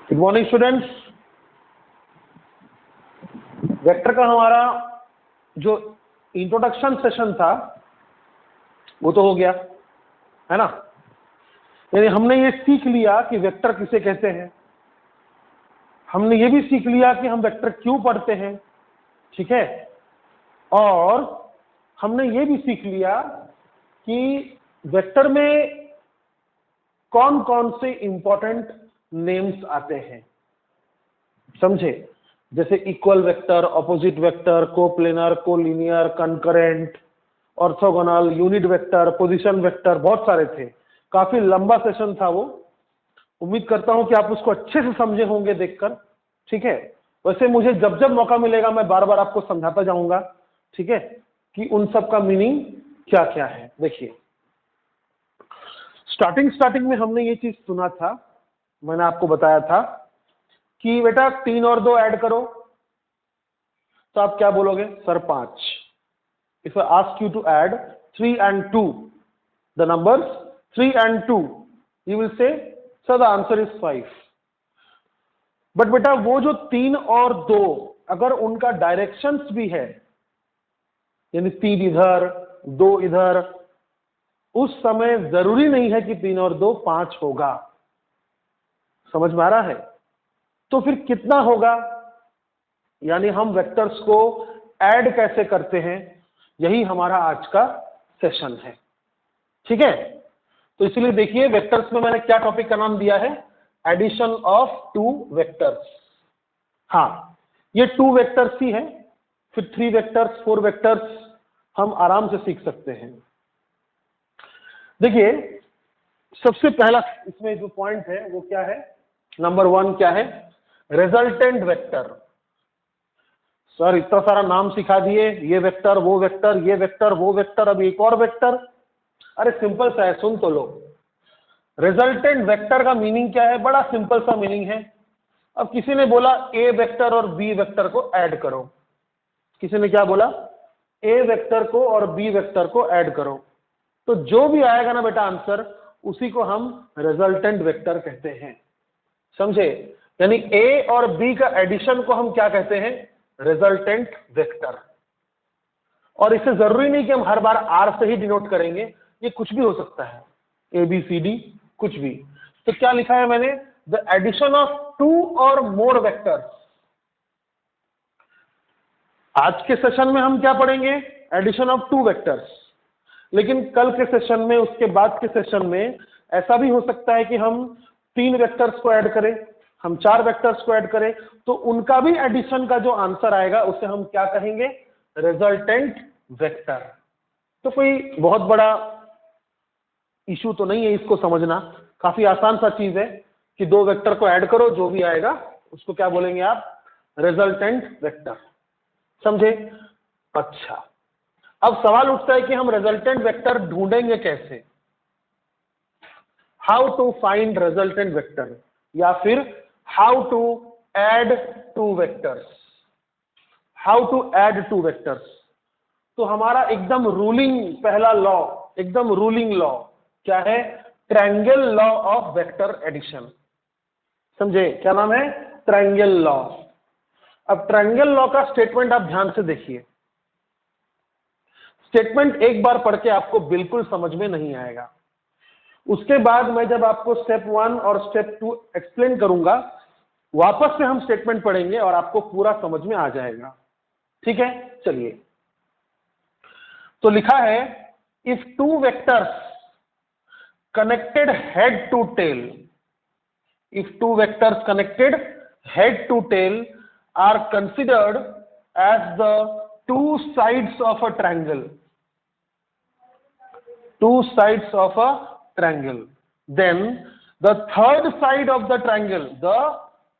Good morning students. Vector का हमारा जो इंट्रोडक्शन सेशन था वो तो हो गया है ना। यानी हमने ये सीख लिया कि वेक्टर किसे कहते हैं, हमने ये भी सीख लिया कि हम वेक्टर क्यों पढ़ते हैं, ठीक है। और हमने ये भी सीख लिया कि वेक्टर में कौन कौन से इंपॉर्टेंट नेम्स आते हैं, समझे। जैसे equal vector, opposite vector, coplanar, collinear, concurrent, orthogonal, unit vector, position vector, बहुत सारे थे। काफी लंबा सेशन था वो। उम्मीद करता हूं कि आप उसको अच्छे से समझे होंगे देखकर, ठीक है। वैसे मुझे जब जब मौका मिलेगा मैं बार बार आपको समझाता जाऊंगा, ठीक है, कि उन सब का मीनिंग क्या क्या है। देखिए, स्टार्टिंग में हमने ये चीज सुना था, मैंने आपको बताया था कि बेटा 3 और 2 ऐड करो, तो आप क्या बोलोगे sir 5। If I ask you to add 3 and 2, the numbers 3 and 2, you will say sir the answer is 5। But बेटा वो जो 3 और 2 अगर उनका डायरेक्शंस भी है, यानी 3 इधर 2 इधर, उस समय जरूरी नहीं है कि 3 और 2 5 होगा। समझ में आ रहा है। तो फिर कितना होगा, यानी हम वेक्टर्स को ऐड कैसे करते हैं, यही हमारा आज का सेशन है, ठीक है। तो इसलिए देखिए, वेक्टर्स में मैंने क्या टॉपिक का नाम दिया है, एडिशन ऑफ 2 वेक्टर्स। हाँ, ये 2 वेक्टर्स ही है, फिर 3 वेक्टर्स 4 वेक्टर्स हम आराम से सीख सकते हैं। देखिए, सबसे पहला इसमें जो पॉइंट है वो क्या है, नंबर 1 क्या है, रिजल्टेंट वेक्टर। सर इतना सारा नाम सिखा दिए, ये वेक्टर वो वेक्टर, ये वेक्टर वो वेक्टर, अब एक और वेक्टर। अरे सिंपल सा है, सुन तो लो। रिजल्टेंट वेक्टर का मीनिंग क्या है, बड़ा सिंपल सा मीनिंग है। अब किसी ने बोला ए वेक्टर और बी वेक्टर को ऐड करो, किसी ने क्या बोला, ए वेक्टर को और बी वेक्टर को ऐड करो, तो जो भी आएगा ना बेटा आंसर, उसी को हम रिजल्टेंट वेक्टर कहते हैं, समझे। यानी ए और बी का एडिशन को हम क्या कहते हैं, रिजल्टेंट वेक्टर। और इसे जरूरी नहीं कि हम हर बार आर से ही डिनोट करेंगे, ये कुछ भी हो सकता है, ए बी सी डी कुछ भी। तो क्या लिखा है मैंने, द एडिशन ऑफ 2 और मोर वेक्टर्स। आज के सेशन में हम क्या पढ़ेंगे, एडिशन ऑफ 2 वेक्टर्स। लेकिन कल के सेशन में, उसके बाद के सेशन में ऐसा भी हो सकता है कि हम 3 वेक्टर्स को ऐड करें, हम 4 वेक्टर्स को ऐड करें, तो उनका भी एडिशन का जो आंसर आएगा उसे हम क्या कहेंगे, रिजल्टेंट वेक्टर। तो कोई बहुत बड़ा इशू तो नहीं है इसको समझना, काफी आसान सा चीज है कि 2 वेक्टर को ऐड करो, जो भी आएगा उसको क्या बोलेंगे आप, रिजल्टेंट वेक्टर, समझे। अच्छा, अब सवाल उठता है कि हम रिजल्टेंट वेक्टर ढूंढेंगे कैसे, how to find resultant vector, या फिर how to add 2 vectors, how to add 2 vectors. तो हमारा एकदम रूलिंग पहला लॉ, एकदम रूलिंग लॉ क्या है, triangle law of vector addition, समझे। क्या नाम है, ट्रायंगल लॉ। अब ट्रायंगल लॉ का स्टेटमेंट आप ध्यान से देखिए। स्टेटमेंट एक बार पढ़ के आपको बिल्कुल समझ में नहीं आएगा, उसके बाद मैं जब आपको स्टेप 1 और स्टेप 2 एक्सप्लेन करूंगा, वापस से हम स्टेटमेंट पढ़ेंगे और आपको पूरा समझ में आ जाएगा, ठीक है। चलिए, तो लिखा है, if 2 vectors connected head to tail, if 2 vectors connected head to tail are considered as the 2 sides of a triangle, 2 sides of a triangle, then the third side of the triangle, the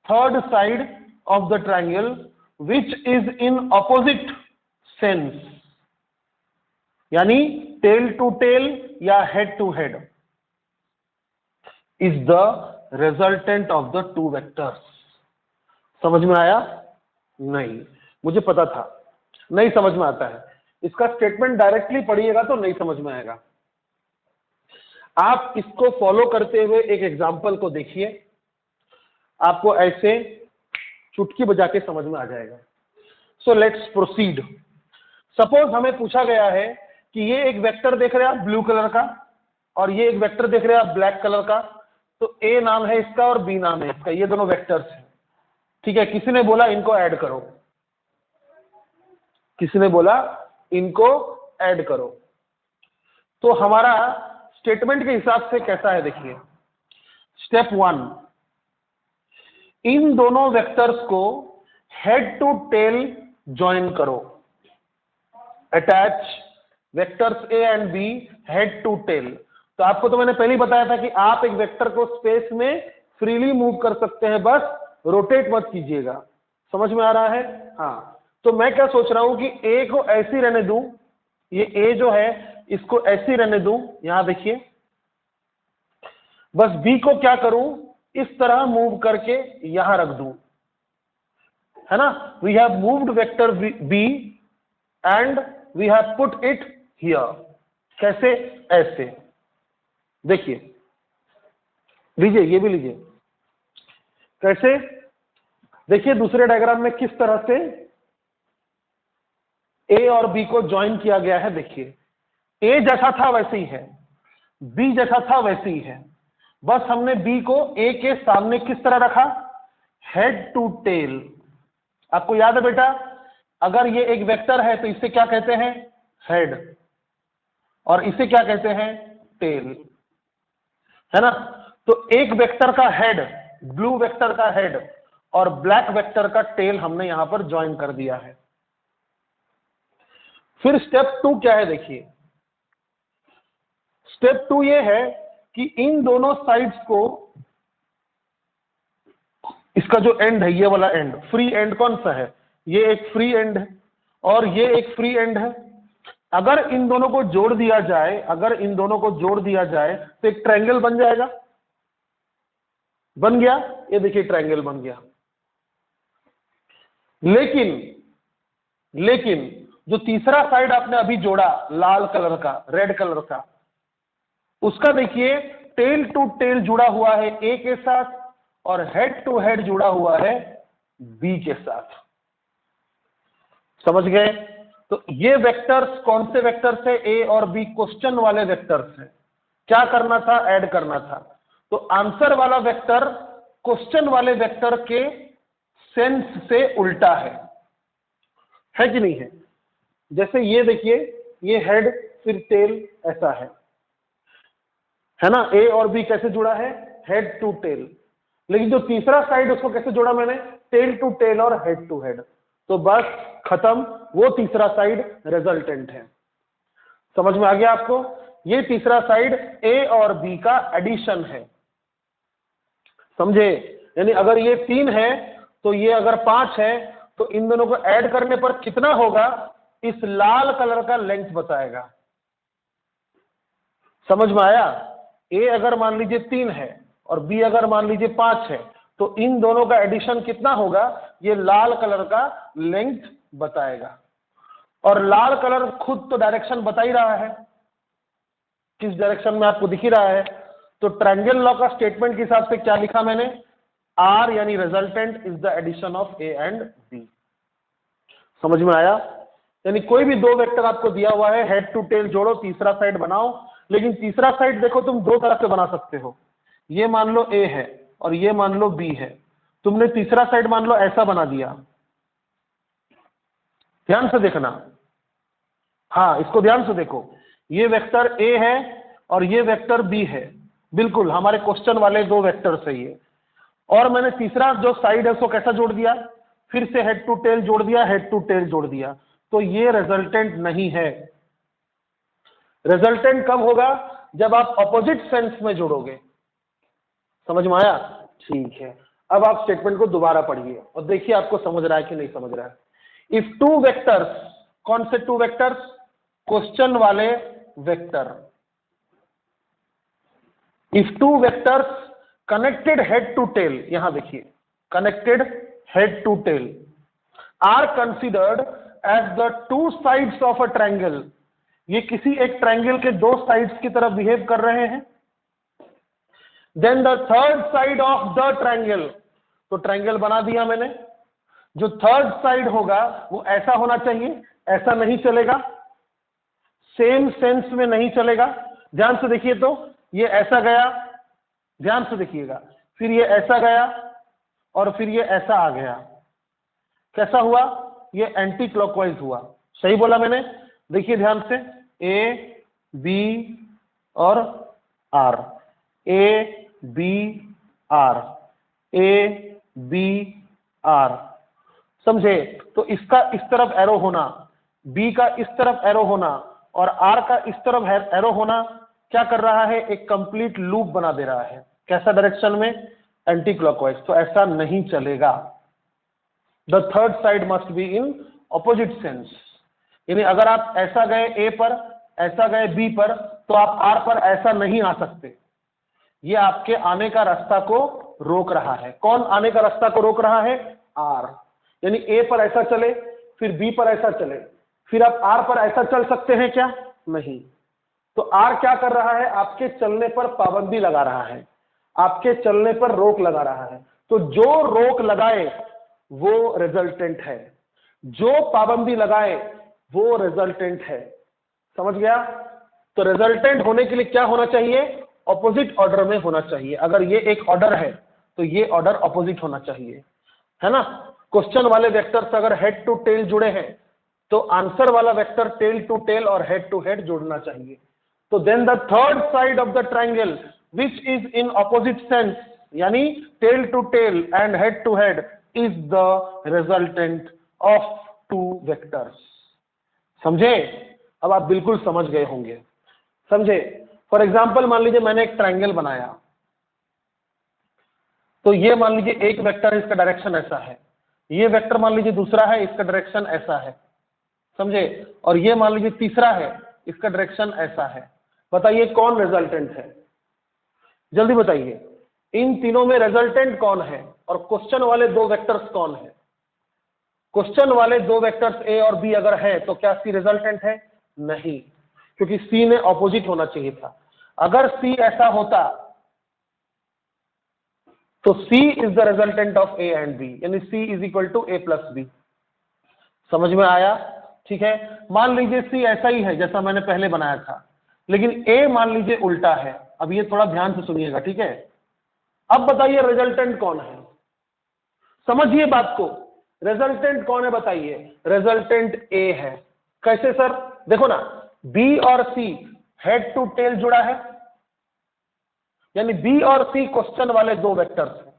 third side of the triangle which is in opposite sense, यानी tail to tail या head to head, is the resultant of the 2 vectors। समझ में आया, नहीं, मुझे पता था नहीं समझ में आता है, इसका स्टेटमेंट डायरेक्टली पढ़िएगा तो नहीं समझ में आएगा। आप इसको फॉलो करते हुए एक एग्जांपल को देखिए। आपको ऐसे चुटकी बजा के समझ में आ जाएगा। So let's proceed. सपोज हमें पूछा गया है कि ये एक वेक्टर देख रहे हैं आप ब्लू कलर का, और ये एक वेक्टर देख रहे हैं आप ब्लैक कलर का। तो ए नाम है इसका और बी नाम है इसका, ये दोनों वेक्टर्स हैं, ठीक है। किसी ने बोला इनको ऐड करो, किसी ने बोला इनको ऐड करो। तो हमारा स्टेटमेंट के हिसाब से कैसा है देखिए। स्टेप 1, इन दोनों वेक्टर्स को हेड टू टेल ज्वाइन करो। Attach vectors A and B head to tail. तो आपको तो मैंने पहले ही बताया था कि आप एक वेक्टर को स्पेस में फ्रीली मूव कर सकते हैं, बस रोटेट मत कीजिएगा। समझ में आ रहा है? हाँ। तो मैं क्या सोच रहा हूं कि ए को ऐसी रहने दूं, ये ए जो है इसको ऐसी रहने दूं, यहां देखिए। बस बी को क्या करूं, इस तरह मूव करके यहां रख दूं, है ना। We have moved vector B and we have put it here. कैसे? ऐसे देखिए, लीजिए, ये भी लीजिए। कैसे? देखिए दूसरे डायग्राम में किस तरह से ए और बी को ज्वाइन किया गया है। देखिए ए जैसा था वैसे ही है, बी जैसा था वैसे ही है, बस हमने बी को ए के सामने किस तरह रखा, हेड टू टेल। आपको याद है बेटा, अगर ये एक वेक्टर है तो इसे क्या कहते हैं, हेड, और इसे क्या कहते हैं, टेल, है ना। तो एक वेक्टर का हेड, ब्लू वेक्टर का हेड और ब्लैक वेक्टर का टेल हमने यहां पर ज्वाइन कर दिया है। फिर स्टेप 2 क्या है देखिए। स्टेप 2 ये है कि इन दोनों साइड्स को, इसका जो एंड है, ये वाला एंड, फ्री एंड कौन सा है, ये एक फ्री एंड है और ये एक फ्री एंड है। अगर इन दोनों को जोड़ दिया जाए, अगर इन दोनों को जोड़ दिया जाए तो एक ट्रायंगल बन जाएगा। बन गया, ये देखिए ट्रायंगल बन गया। लेकिन जो तीसरा साइड आपने अभी जोड़ा लाल कलर का, रेड कलर का, उसका देखिए टेल टू टेल जुड़ा हुआ है ए के साथ और हेड टू हेड जुड़ा हुआ है बी के साथ। समझ गए? तो ये वेक्टर्स कौन से वेक्टर्स है, ए और बी क्वेश्चन वाले वेक्टर्स हैं। क्या करना था, ऐड करना था। तो आंसर वाला वेक्टर क्वेश्चन वाले वेक्टर के सेंस से उल्टा है कि नहीं है। जैसे ये देखिए, ये हेड फिर टेल ऐसा है ना। ए और बी कैसे जुड़ा है, हेड टू टेल। लेकिन जो तीसरा साइड उसको कैसे जोड़ा मैंने, टेल टू टेल और हेड टू हेड। तो बस खत्म, वो तीसरा साइड रिजल्टेंट है। समझ में आ गया आपको? ये तीसरा साइड ए और बी का एडिशन है, समझे। यानी अगर ये 3 है तो ये अगर 5 है, तो इन दोनों को ऐड करने पर कितना होगा, इस लाल कलर का लेंथ बताएगा। समझ में आया? ए अगर मान लीजिए 3 है और बी अगर मान लीजिए 5 है, तो इन दोनों का एडिशन कितना होगा, ये लाल कलर का लेंथ बताएगा। और लाल कलर खुद तो डायरेक्शन बता ही रहा है, किस डायरेक्शन में आपको दिख ही रहा है। तो ट्रायंगल लॉ का स्टेटमेंट के हिसाब से क्या लिखा मैंने, आर यानी resultant is the addition of A and B. समझ में आया? यानी कोई भी 2 वेक्टर आपको दिया हुआ है, हेड टू टेल जोड़ो, तीसरा साइड बनाओ। लेकिन तीसरा साइड देखो तुम 2 तरह से बना सकते हो। ये मान लो ए है और ये मान लो बी है, तुमने तीसरा साइड मान लो ऐसा बना दिया। ध्यान से देखना, हाँ इसको ध्यान से देखो। ये वेक्टर ए है और ये वेक्टर बी है, बिल्कुल हमारे क्वेश्चन वाले 2 वेक्टर है ये। और मैंने तीसरा जो साइड है उसको कैसा जोड़ दिया, फिर से हेड टू टेल जोड़ दिया, हेड टू टेल जोड़ दिया। तो ये रिजल्टेंट नहीं है। रिजल्टेंट कब होगा, जब आप अपोजिट सेंस में जोड़ोगे। समझ में आया? ठीक है। अब आप स्टेटमेंट को दोबारा पढ़िए और देखिए आपको समझ रहा है कि नहीं समझ रहा है। इफ 2 वेक्टर्स, कौन से 2 वेक्टर्स, क्वेश्चन वाले वेक्टर। If 2 vectors connected head to tail, यहां देखिए connected head to tail, are considered as the 2 sides of a triangle. ये किसी एक ट्रायंगल के 2 साइड्स की तरफ बिहेव कर रहे हैं। Then the third side of the triangle, तो ट्रायंगल बना दिया मैंने। जो थर्ड साइड होगा वो ऐसा होना चाहिए, ऐसा नहीं चलेगा, सेम सेंस में नहीं चलेगा। ध्यान से देखिए, तो ये ऐसा गया, ध्यान से देखिएगा, फिर ये ऐसा गया और फिर ये ऐसा आ गया। कैसा हुआ? ये एंटी क्लॉकवाइज हुआ। सही बोला मैंने? देखिए ध्यान से, ए बी और R, A B R, A B R, समझे? तो इसका इस तरफ एरो होना, बी का इस तरफ एरो होना और आर का इस तरफ एरो होना क्या कर रहा है? एक कंप्लीट लूप बना दे रहा है। कैसा डायरेक्शन में? Anti clockwise. तो ऐसा नहीं चलेगा। The third side must be in opposite sense. यानी अगर आप ऐसा गए ए पर, ऐसा गए बी पर, तो आप आर पर ऐसा नहीं आ सकते। ये आपके आने का रास्ता को रोक रहा है। कौन आने का रास्ता को रोक रहा है? आर। यानी ए पर ऐसा चले, फिर बी पर ऐसा चले, फिर आप आर पर ऐसा चल सकते हैं क्या? नहीं। तो आर क्या कर रहा है? आपके चलने पर पाबंदी लगा रहा है, आपके चलने पर रोक लगा रहा है। तो जो रोक लगाए वो रिजल्टेंट है, जो पाबंदी लगाए वो रिजल्टेंट है। समझ गया? तो रिजल्टेंट होने के लिए क्या होना चाहिए? ऑपोजिट ऑर्डर में होना चाहिए। अगर ये एक ऑर्डर है तो ये ऑर्डर ऑपोजिट होना चाहिए, है ना? क्वेश्चन वाले वेक्टर्स अगर हेड टू टेल जुड़े हैं तो आंसर वाला वेक्टर टेल टू टेल और हेड टू हेड जोड़ना चाहिए। तो then the third side of the triangle which is in opposite sense, यानी tail to tail and head to head, is the resultant of two vectors. समझे? अब आप बिल्कुल समझ गए होंगे। समझे? फॉर एग्जाम्पल मान लीजिए मैंने एक ट्रायंगल बनाया, तो ये मान लीजिए एक वेक्टर है, इसका डायरेक्शन ऐसा है, ये वेक्टर मान लीजिए दूसरा है, इसका डायरेक्शन ऐसा है। समझे? और ये मान लीजिए तीसरा है, इसका डायरेक्शन ऐसा है। बताइए कौन रिजल्टेंट है? जल्दी बताइए, इन तीनों में रिजल्टेंट कौन है? और क्वेश्चन वाले दो वेक्टर्स कौन है? क्वेश्चन वाले दो वेक्टर्स ए और बी अगर है तो क्या सी रिजल्टेंट है? नहीं, क्योंकि सी ने ऑपोजिट होना चाहिए था। अगर सी ऐसा होता तो C is the resultant of A and B, यानी C is equal to A plus B. समझ में आया? ठीक है। मान लीजिए सी ऐसा ही है जैसा मैंने पहले बनाया था, लेकिन ए मान लीजिए उल्टा है। अब ये थोड़ा ध्यान से सुनिएगा, ठीक है? अब बताइए रिजल्टेंट कौन है? समझिए बात को, रिजल्टेंट कौन है बताइए? रिजल्टेंट ए है। कैसे सर? देखो ना, बी और सी हेड टू टेल जुड़ा है, यानी बी और सी क्वेश्चन वाले दो वेक्टर्स हैं,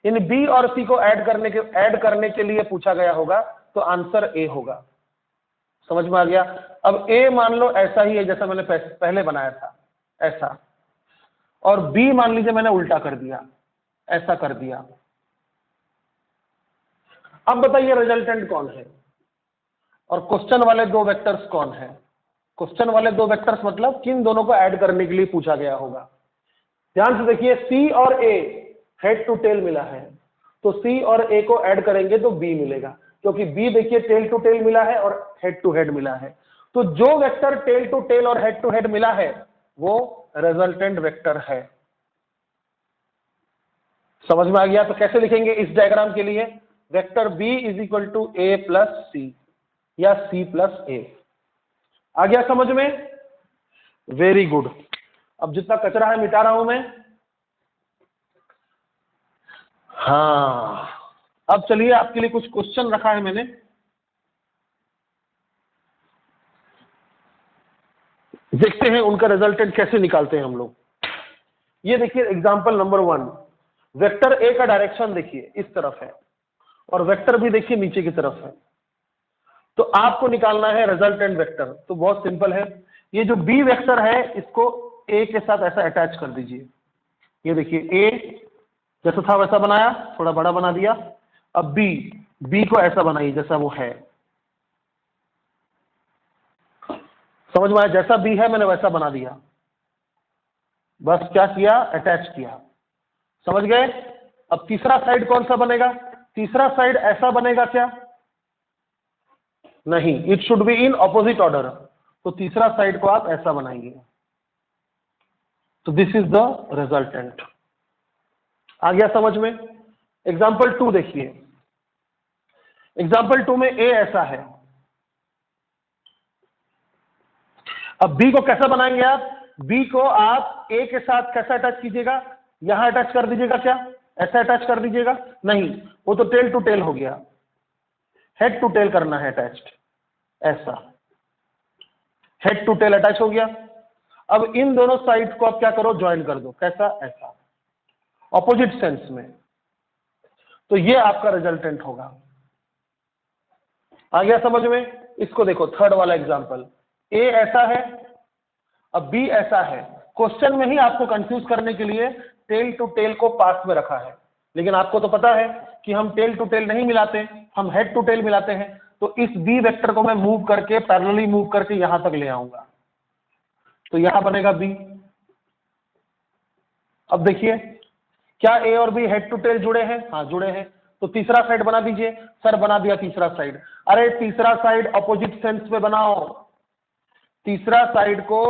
यानी बी और सी को ऐड करने के लिए पूछा गया होगा, तो आंसर ए होगा। समझ में आ गया? अब ए मान लो ऐसा ही है जैसा मैंने पहले बनाया था, ऐसा, और बी मान लीजिए मैंने उल्टा कर दिया, ऐसा कर दिया। अब बताइए रिजल्टेंट कौन है और क्वेश्चन वाले दो वेक्टर्स कौन है? क्वेश्चन वाले दो वेक्टर्स मतलब किन दोनों को ऐड करने के लिए पूछा गया होगा? ध्यान से देखिए, सी और ए हेड टू टेल मिला है, तो सी और ए को ऐड करेंगे तो बी मिलेगा, क्योंकि बी देखिए टेल टू टेल मिला है और हेड टू हेड मिला है। तो जो वेक्टर टेल टू टेल और हेड टू हेड मिला है वो रिजल्टेंट वेक्टर है। समझ में आ गया? तो कैसे लिखेंगे इस डायग्राम के लिए? Vector B is equal to A plus C या सी प्लस ए। आ गया समझ में? Very good. अब जितना कचरा है मिटा रहा हूं मैं। हाँ, अब चलिए आपके लिए कुछ क्वेश्चन रखा है मैंने, देखते हैं उनका रिजल्टेंट कैसे निकालते हैं हम लोग। ये देखिए एग्जांपल नंबर 1, वेक्टर ए का डायरेक्शन देखिए इस तरफ है और वेक्टर भी देखिए नीचे की तरफ है, तो आपको निकालना है रिजल्टेंट वेक्टर। तो बहुत सिंपल है, ये जो बी वेक्टर है इसको ए के साथ ऐसा अटैच कर दीजिए। ये देखिए ए जैसा था वैसा बनाया, थोड़ा बड़ा बना दिया। अब बी को ऐसा बनाइए जैसा वो है। समझ में आया? जैसा बी है मैंने वैसा बना दिया, बस क्या किया? अटैच किया। समझ गए? अब तीसरा साइड कौन सा बनेगा? तीसरा साइड ऐसा बनेगा क्या? नहीं, it should be in opposite order. तो तीसरा साइड को आप ऐसा बनाएंगे। तो दिस इज द रिजल्टेंट। आ गया समझ में? एग्जाम्पल 2 देखिए, एग्जाम्पल 2 में ए ऐसा है। अब बी को कैसा बनाएंगे आप? बी को आप ए के साथ कैसा अटैच कीजिएगा? यहां अटैच कर दीजिएगा क्या? ऐसा अटैच कर दीजिएगा? नहीं, वो तो टेल टू टेल हो गया, हेड टू टेल करना है अटैच्ड, ऐसा हेड टू टेल अटैच हो गया। अब इन दोनों साइड को आप क्या करो? ज्वाइन कर दो। कैसा? ऐसा, ऑपोजिट सेंस में। तो ये आपका रिजल्टेंट होगा। आ गया समझ में? इसको देखो, थर्ड वाला एग्जांपल, ए ऐसा है, अब बी ऐसा है। क्वेश्चन में ही आपको कंफ्यूज करने के लिए टेल टू टेल को पास में रखा है, लेकिन आपको तो पता है कि हम टेल टू टेल नहीं मिलाते, हम हेड टू टेल मिलाते हैं। तो इस बी वेक्टर को मैं मूव करके, पैरेलली मूव करके यहां तक ले आऊंगा, तो यहां बनेगा बी। अब देखिए, क्या ए और बी हेड टू टेल जुड़े हैं? हाँ जुड़े हैं। तो तीसरा साइड बना दीजिए। सर बना दिया तीसरा साइड। अरे तीसरा साइड अपोजिट सेंस में बनाओ, तीसरा साइड को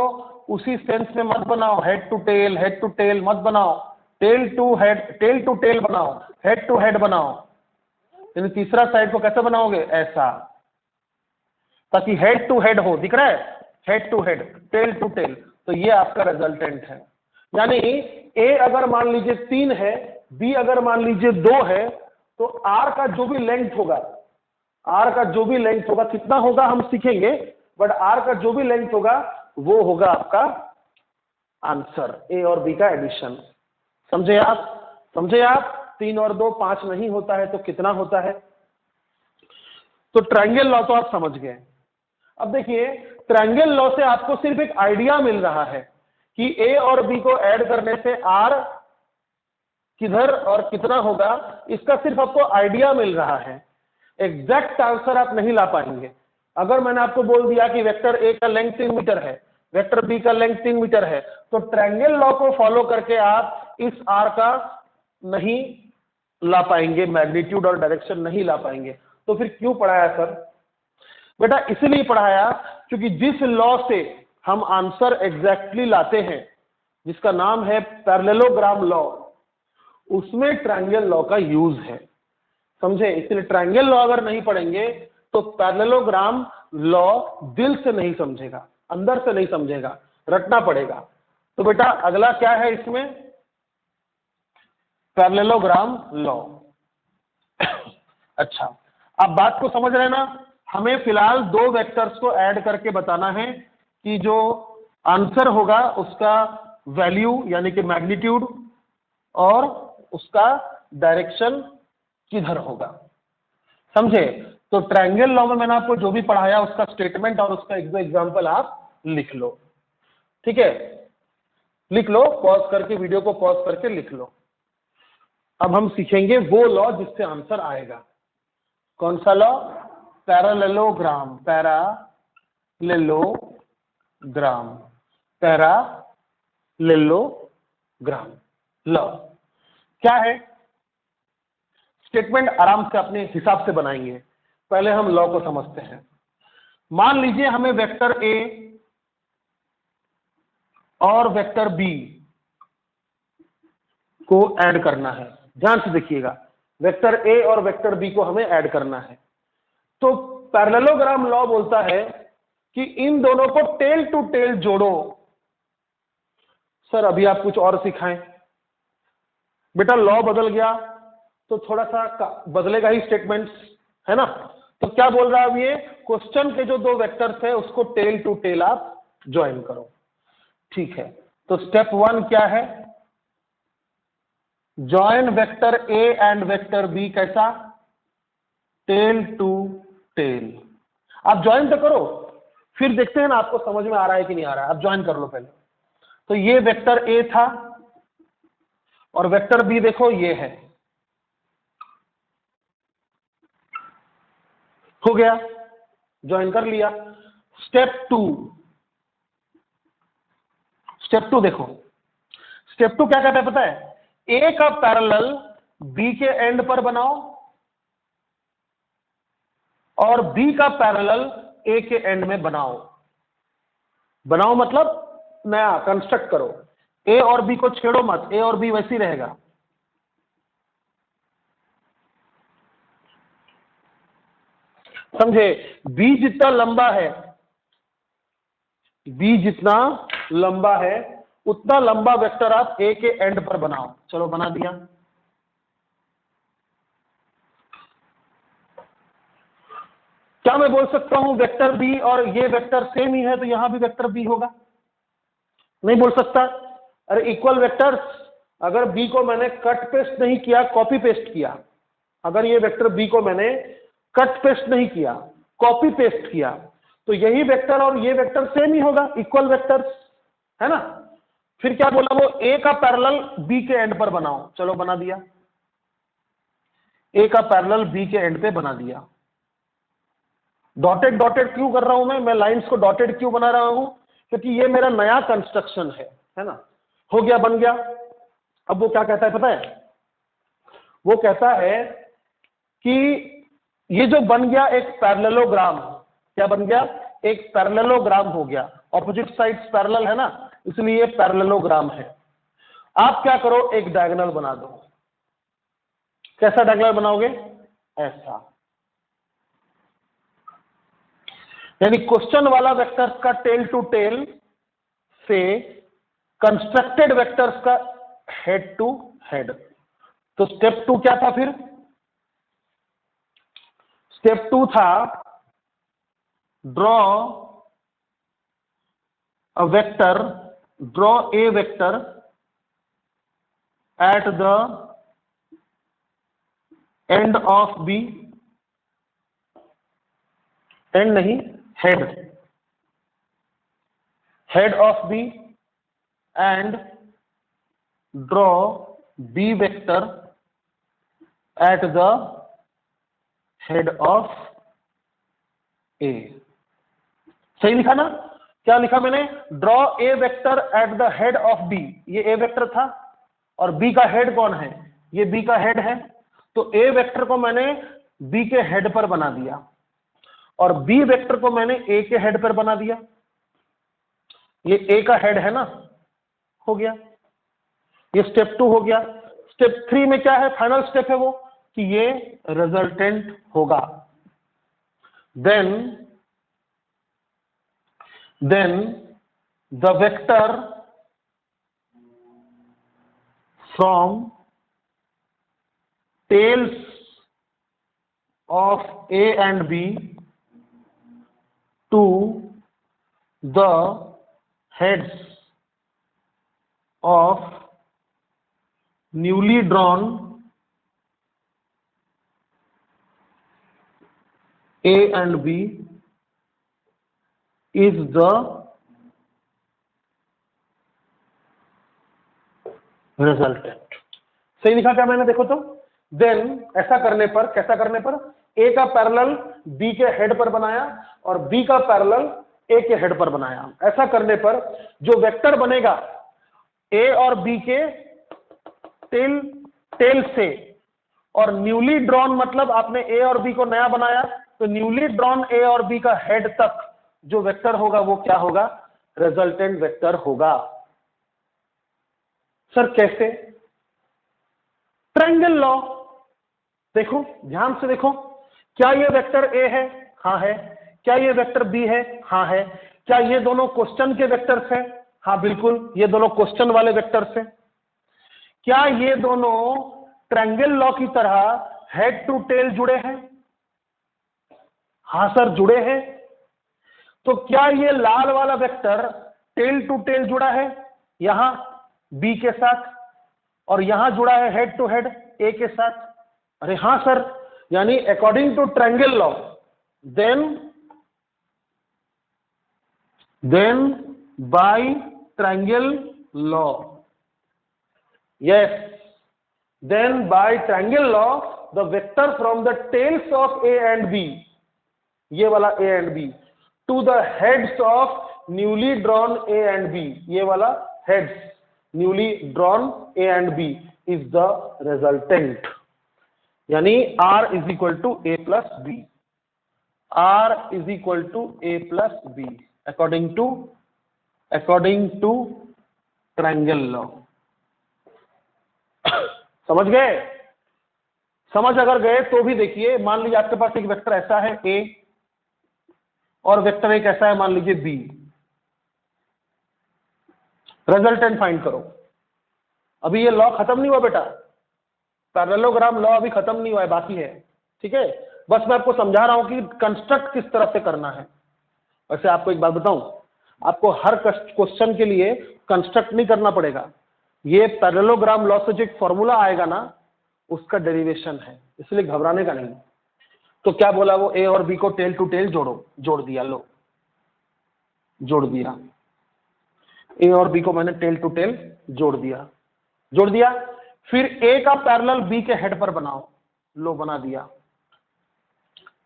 उसी सेंस में मत बनाओ, हेड टू टेल मत बनाओ, टेल टू टेल बनाओ, हेड टू हेड बनाओ। यानी तीसरा साइड को कैसे बनाओगे? ऐसा, ताकि हेड टू हेड हो। दिख रहा है? Head to head, tail to tail. तो ये आपका रिजल्टेंट है। यानी ए अगर मान लीजिए 3 है, बी अगर मान लीजिए 2 है, तो आर का जो भी लेंथ होगा, आर का जो भी लेंथ होगा, कितना होगा हम सीखेंगे, बट आर का जो भी लेंथ होगा वो होगा आपका आंसर, ए और बी का एडिशन। समझे आप? समझे आप? 3 और 2 5 नहीं होता है तो कितना होता है? तो ट्रायंगल लॉ तो आप समझ गए। अब देखिए, ट्रायंगल लॉ से आपको सिर्फ एक आइडिया मिल रहा है कि ए और बी को ऐड करने से आर किधर और कितना होगा, इसका सिर्फ आपको आइडिया मिल रहा है। एग्जैक्ट आंसर आप नहीं ला पाएंगे। अगर मैंने आपको बोल दिया कि वेक्टर ए का लेंथ 3 मीटर है, वेक्टर बी का लेंथ 3 मीटर है, तो ट्रायंगल लॉ को फॉलो करके आप इस आर का नहीं ला पाएंगे, मैग्नीट्यूड और डायरेक्शन नहीं ला पाएंगे। तो फिर क्यों पढ़ाया सर? बेटा इसलिए पढ़ाया क्योंकि जिस लॉ से हम आंसर एग्जैक्टली लाते हैं, जिसका नाम है पैरेललोग्राम लॉ, उसमें ट्रायंगल लॉ का यूज है। समझे? इसलिए ट्रायंगल लॉ अगर नहीं पढ़ेंगे तो पैरेललोग्राम लॉ दिल से नहीं समझेगा, अंदर से नहीं समझेगा, रटना पड़ेगा। तो बेटा अगला क्या है इसमें? Parallelogram law. अच्छा, आप बात को समझ रहे ना? हमें फिलहाल 2 वेक्टर्स को ऐड करके बताना है कि जो आंसर होगा उसका वैल्यू यानी कि मैग्नीट्यूड और उसका डायरेक्शन किधर होगा। समझे? तो ट्रायंगल लॉ में मैंने आपको जो भी पढ़ाया उसका स्टेटमेंट और उसका एग्जांपल आप लिख लो। ठीक है? लिख लो, पॉज करके, वीडियो को पॉज करके लिख लो। अब हम सीखेंगे वो लॉ जिससे आंसर आएगा। कौन सा लॉ? पैरेललोग्राम, पैरेललोग्राम लॉ क्या है? स्टेटमेंट आराम से अपने हिसाब से बनाएंगे, पहले हम लॉ को समझते हैं। मान लीजिए हमें वेक्टर ए और वेक्टर बी को ऐड करना है। ध्यान से देखिएगा, वेक्टर ए और वेक्टर बी को हमें ऐड करना है। तो पैरेललोग्राम लॉ बोलता है कि इन दोनों को टेल टू टेल जोड़ो। सर अभी आप कुछ और सिखाएं। बेटा लॉ बदल गया तो थोड़ा सा बदलेगा ही स्टेटमेंट्स, है ना? तो क्या बोल रहा है अब ये? क्वेश्चन के जो 2 वेक्टर्स है उसको टेल टू टेल आप ज्वाइन करो। ठीक है, तो स्टेप 1 क्या है? Join vector A and vector B. कैसा? Tail to tail. आप ज्वाइन तो करो, फिर देखते हैं ना आपको समझ में आ रहा है कि नहीं आ रहा है। आप ज्वाइन कर लो पहले। तो ये वेक्टर ए था और वेक्टर बी देखो ये है, हो गया, ज्वाइन कर लिया। स्टेप 2 देखो, स्टेप 2 क्या कहता है पता है? ए का पैरेलल बी के एंड पर बनाओ और बी का पैरेलल ए के एंड में बनाओ। बनाओ मतलब नया कंस्ट्रक्ट करो। ए और बी को छेड़ो मत, ए और बी वैसी रहेगा। समझे? बी जितना लंबा है, बी जितना लंबा है उतना लंबा वेक्टर आप ए के एंड पर बनाओ। चलो बना दिया। क्या मैं बोल सकता हूं वेक्टर बी और ये वेक्टर सेम ही है तो यहां भी वेक्टर बी होगा? नहीं बोल सकता। अरे इक्वल वेक्टर्स, अगर बी को मैंने कट पेस्ट नहीं किया, कॉपी पेस्ट किया, अगर ये वेक्टर बी को मैंने कट पेस्ट नहीं किया, कॉपी पेस्ट किया, तो यही वेक्टर और ये वेक्टर सेम ही होगा, इक्वल वेक्टर्स, है ना? फिर क्या बोला वो, ए का पैरेलल बी के एंड पर बनाओ। चलो बना दिया। ए का पैरेलल बी के एंड पे बना दिया। डॉटेड डॉटेड क्यों कर रहा हूं मैं लाइंस को डॉटेड क्यों बना रहा हूं? क्योंकि ये मेरा नया कंस्ट्रक्शन है ना? हो गया, बन गया। अब वो क्या कहता है पता है? वो कहता है कि ये जो बन गया एक पैरेललोग्राम। क्या बन गया? एक पैरेललोग्राम हो गया। ऑपोजिट साइड्स पैरेलल है ना, इसलिए पैरेललोग्राम है। आप क्या करो, एक डायगोनल बना दो। कैसा डायगोनल बनाओगे? ऐसा। यानी क्वेश्चन वाला वेक्टर्स का टेल टू टेल से कंस्ट्रक्टेड वेक्टर्स का हेड टू हेड। तो स्टेप 2 क्या था फिर? स्टेप 2 था draw a vector, draw a vector at the end of B, end नहीं, head, head of B, and draw B vector at the head of A. सही लिखा ना? क्या लिखा मैंने? Draw a vector at the head of B. ये A vector था और बी का हेड कौन है? ये बी का हेड है। तो ए वेक्टर को मैंने बी के हेड पर बना दिया और बी वेक्टर को मैंने ए के हेड पर बना दिया। ये ए का हेड है ना, हो गया। ये स्टेप 2 हो गया। स्टेप 3 में क्या है? फाइनल स्टेप है वो कि ये रिजल्टेंट होगा। देन the vector from tails of A and B to the heads of newly drawn A and B is the resultant. सही लिखा क्या मैंने? देखो तो। देन ऐसा करने पर, कैसा करने पर? ए का पैरेलल बी के हेड पर बनाया और बी का पैरेलल ए के हेड पर बनाया। ऐसा करने पर जो वेक्टर बनेगा ए और बी के टेल से, और न्यूली ड्रॉन मतलब आपने ए और बी को नया बनाया, तो न्यूली ड्रॉन ए और बी का हेड तक जो वेक्टर होगा वो क्या होगा? रिजल्टेंट वेक्टर होगा। सर कैसे? Triangle law. देखो, ध्यान से देखो। क्या ये वेक्टर ए है? हाँ है। क्या ये वेक्टर बी है? हाँ है। क्या ये दोनों क्वेश्चन के वेक्टर्स हैं? हाँ बिल्कुल, ये दोनों क्वेश्चन वाले वेक्टर्स हैं। क्या ये दोनों ट्रायंगल लॉ की तरह हेड टू टेल जुड़े हैं? हाँ सर जुड़े हैं। तो क्या ये लाल वाला वेक्टर टेल टू टेल जुड़ा है यहां बी के साथ, और यहां जुड़ा है हेड टू हेड ए के साथ? अरे हाँ सर। यानी according to triangle law, then by triangle law, yes, then by triangle law the vector from the tails of A and B, ये वाला A and B, to the heads of newly drawn A and B, ये वाला heads newly drawn A and B is the resultant। यानी R is equal to A plus B, R is equal to A plus B according to triangle law। समझ गए? समझ अगर गए तो भी देखिए, मान लीजिए आपके पास एक वेक्टर ऐसा है A, और वेक्टर एक ऐसा है मान लीजिए बी। रिजल्टेंट फाइंड करो। अभी ये लॉ खत्म नहीं हुआ बेटा, पैरेललोग्राम लॉ अभी खत्म नहीं हुआ है, बाकी है। ठीक है, बस मैं आपको समझा रहा हूं कि कंस्ट्रक्ट किस तरह से करना है। वैसे आपको एक बात बताऊं, आपको हर क्वेश्चन के लिए कंस्ट्रक्ट नहीं करना पड़ेगा। ये पैरेललोग्राम लॉ से जो एक फॉर्मूला आएगा ना, उसका डेरिवेशन है, इसलिए घबराने का नहीं। तो क्या बोला वो, ए और बी को टेल टू टेल जोड़ो, जोड़ दिया, लो जोड़ दिया। ए और बी को मैंने टेल टू टेल जोड़ दिया, जोड़ दिया। फिर ए का पैरेलल बी के हेड पर बनाओ, लो बना दिया।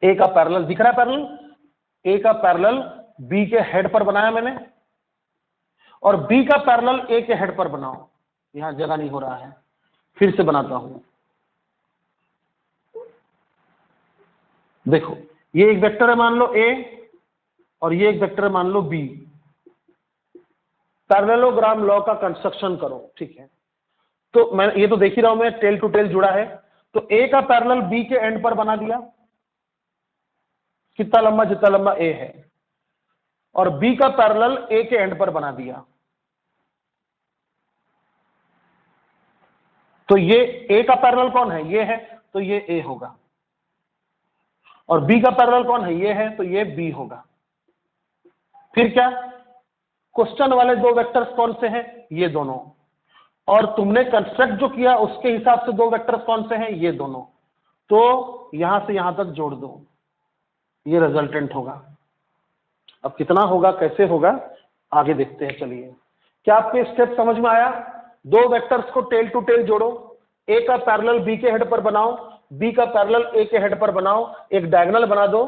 ए का पैरेलल दिख रहा है, पैरेलल ए का पैरेलल बी के हेड पर बनाया मैंने, और बी का पैरेलल ए के हेड पर बनाओ। यहां जगह नहीं हो रहा है, फिर से बनाता हूं। देखो ये एक वेक्टर है मान लो ए, और ये एक वेक्टर है मान लो बी। पैरेललोग्राम लॉ का कंस्ट्रक्शन करो। ठीक है, तो मैं ये तो देख ही रहा हूं, मैं टेल टू टेल जुड़ा है। तो ए का पैरेलल बी के एंड पर बना दिया, कितना लंबा, जितना लंबा ए है, और बी का पैरेलल ए के एंड पर बना दिया। तो ये ए का पैरेलल कौन है, ये है, तो ये ए होगा। और बी का पैरेलल कौन है, ये है, तो ये बी होगा। फिर क्या, क्वेश्चन वाले दो वेक्टर्स कौन से हैं, ये दोनों। और तुमने कंस्ट्रक्ट जो किया उसके हिसाब से दो वेक्टर्स कौन से हैं, ये दोनों। तो यहां से यहां तक जोड़ दो, ये रिजल्टेंट होगा। अब कितना होगा, कैसे होगा, आगे देखते हैं। चलिए, क्या आपको स्टेप समझ में आया? दो वेक्टर्स को टेल टू टेल जोड़ो, ए का पैरेलल बी के हेड पर बनाओ, बी का पैरेलल ए के हेड पर बनाओ, एक डायगोनल बना दो,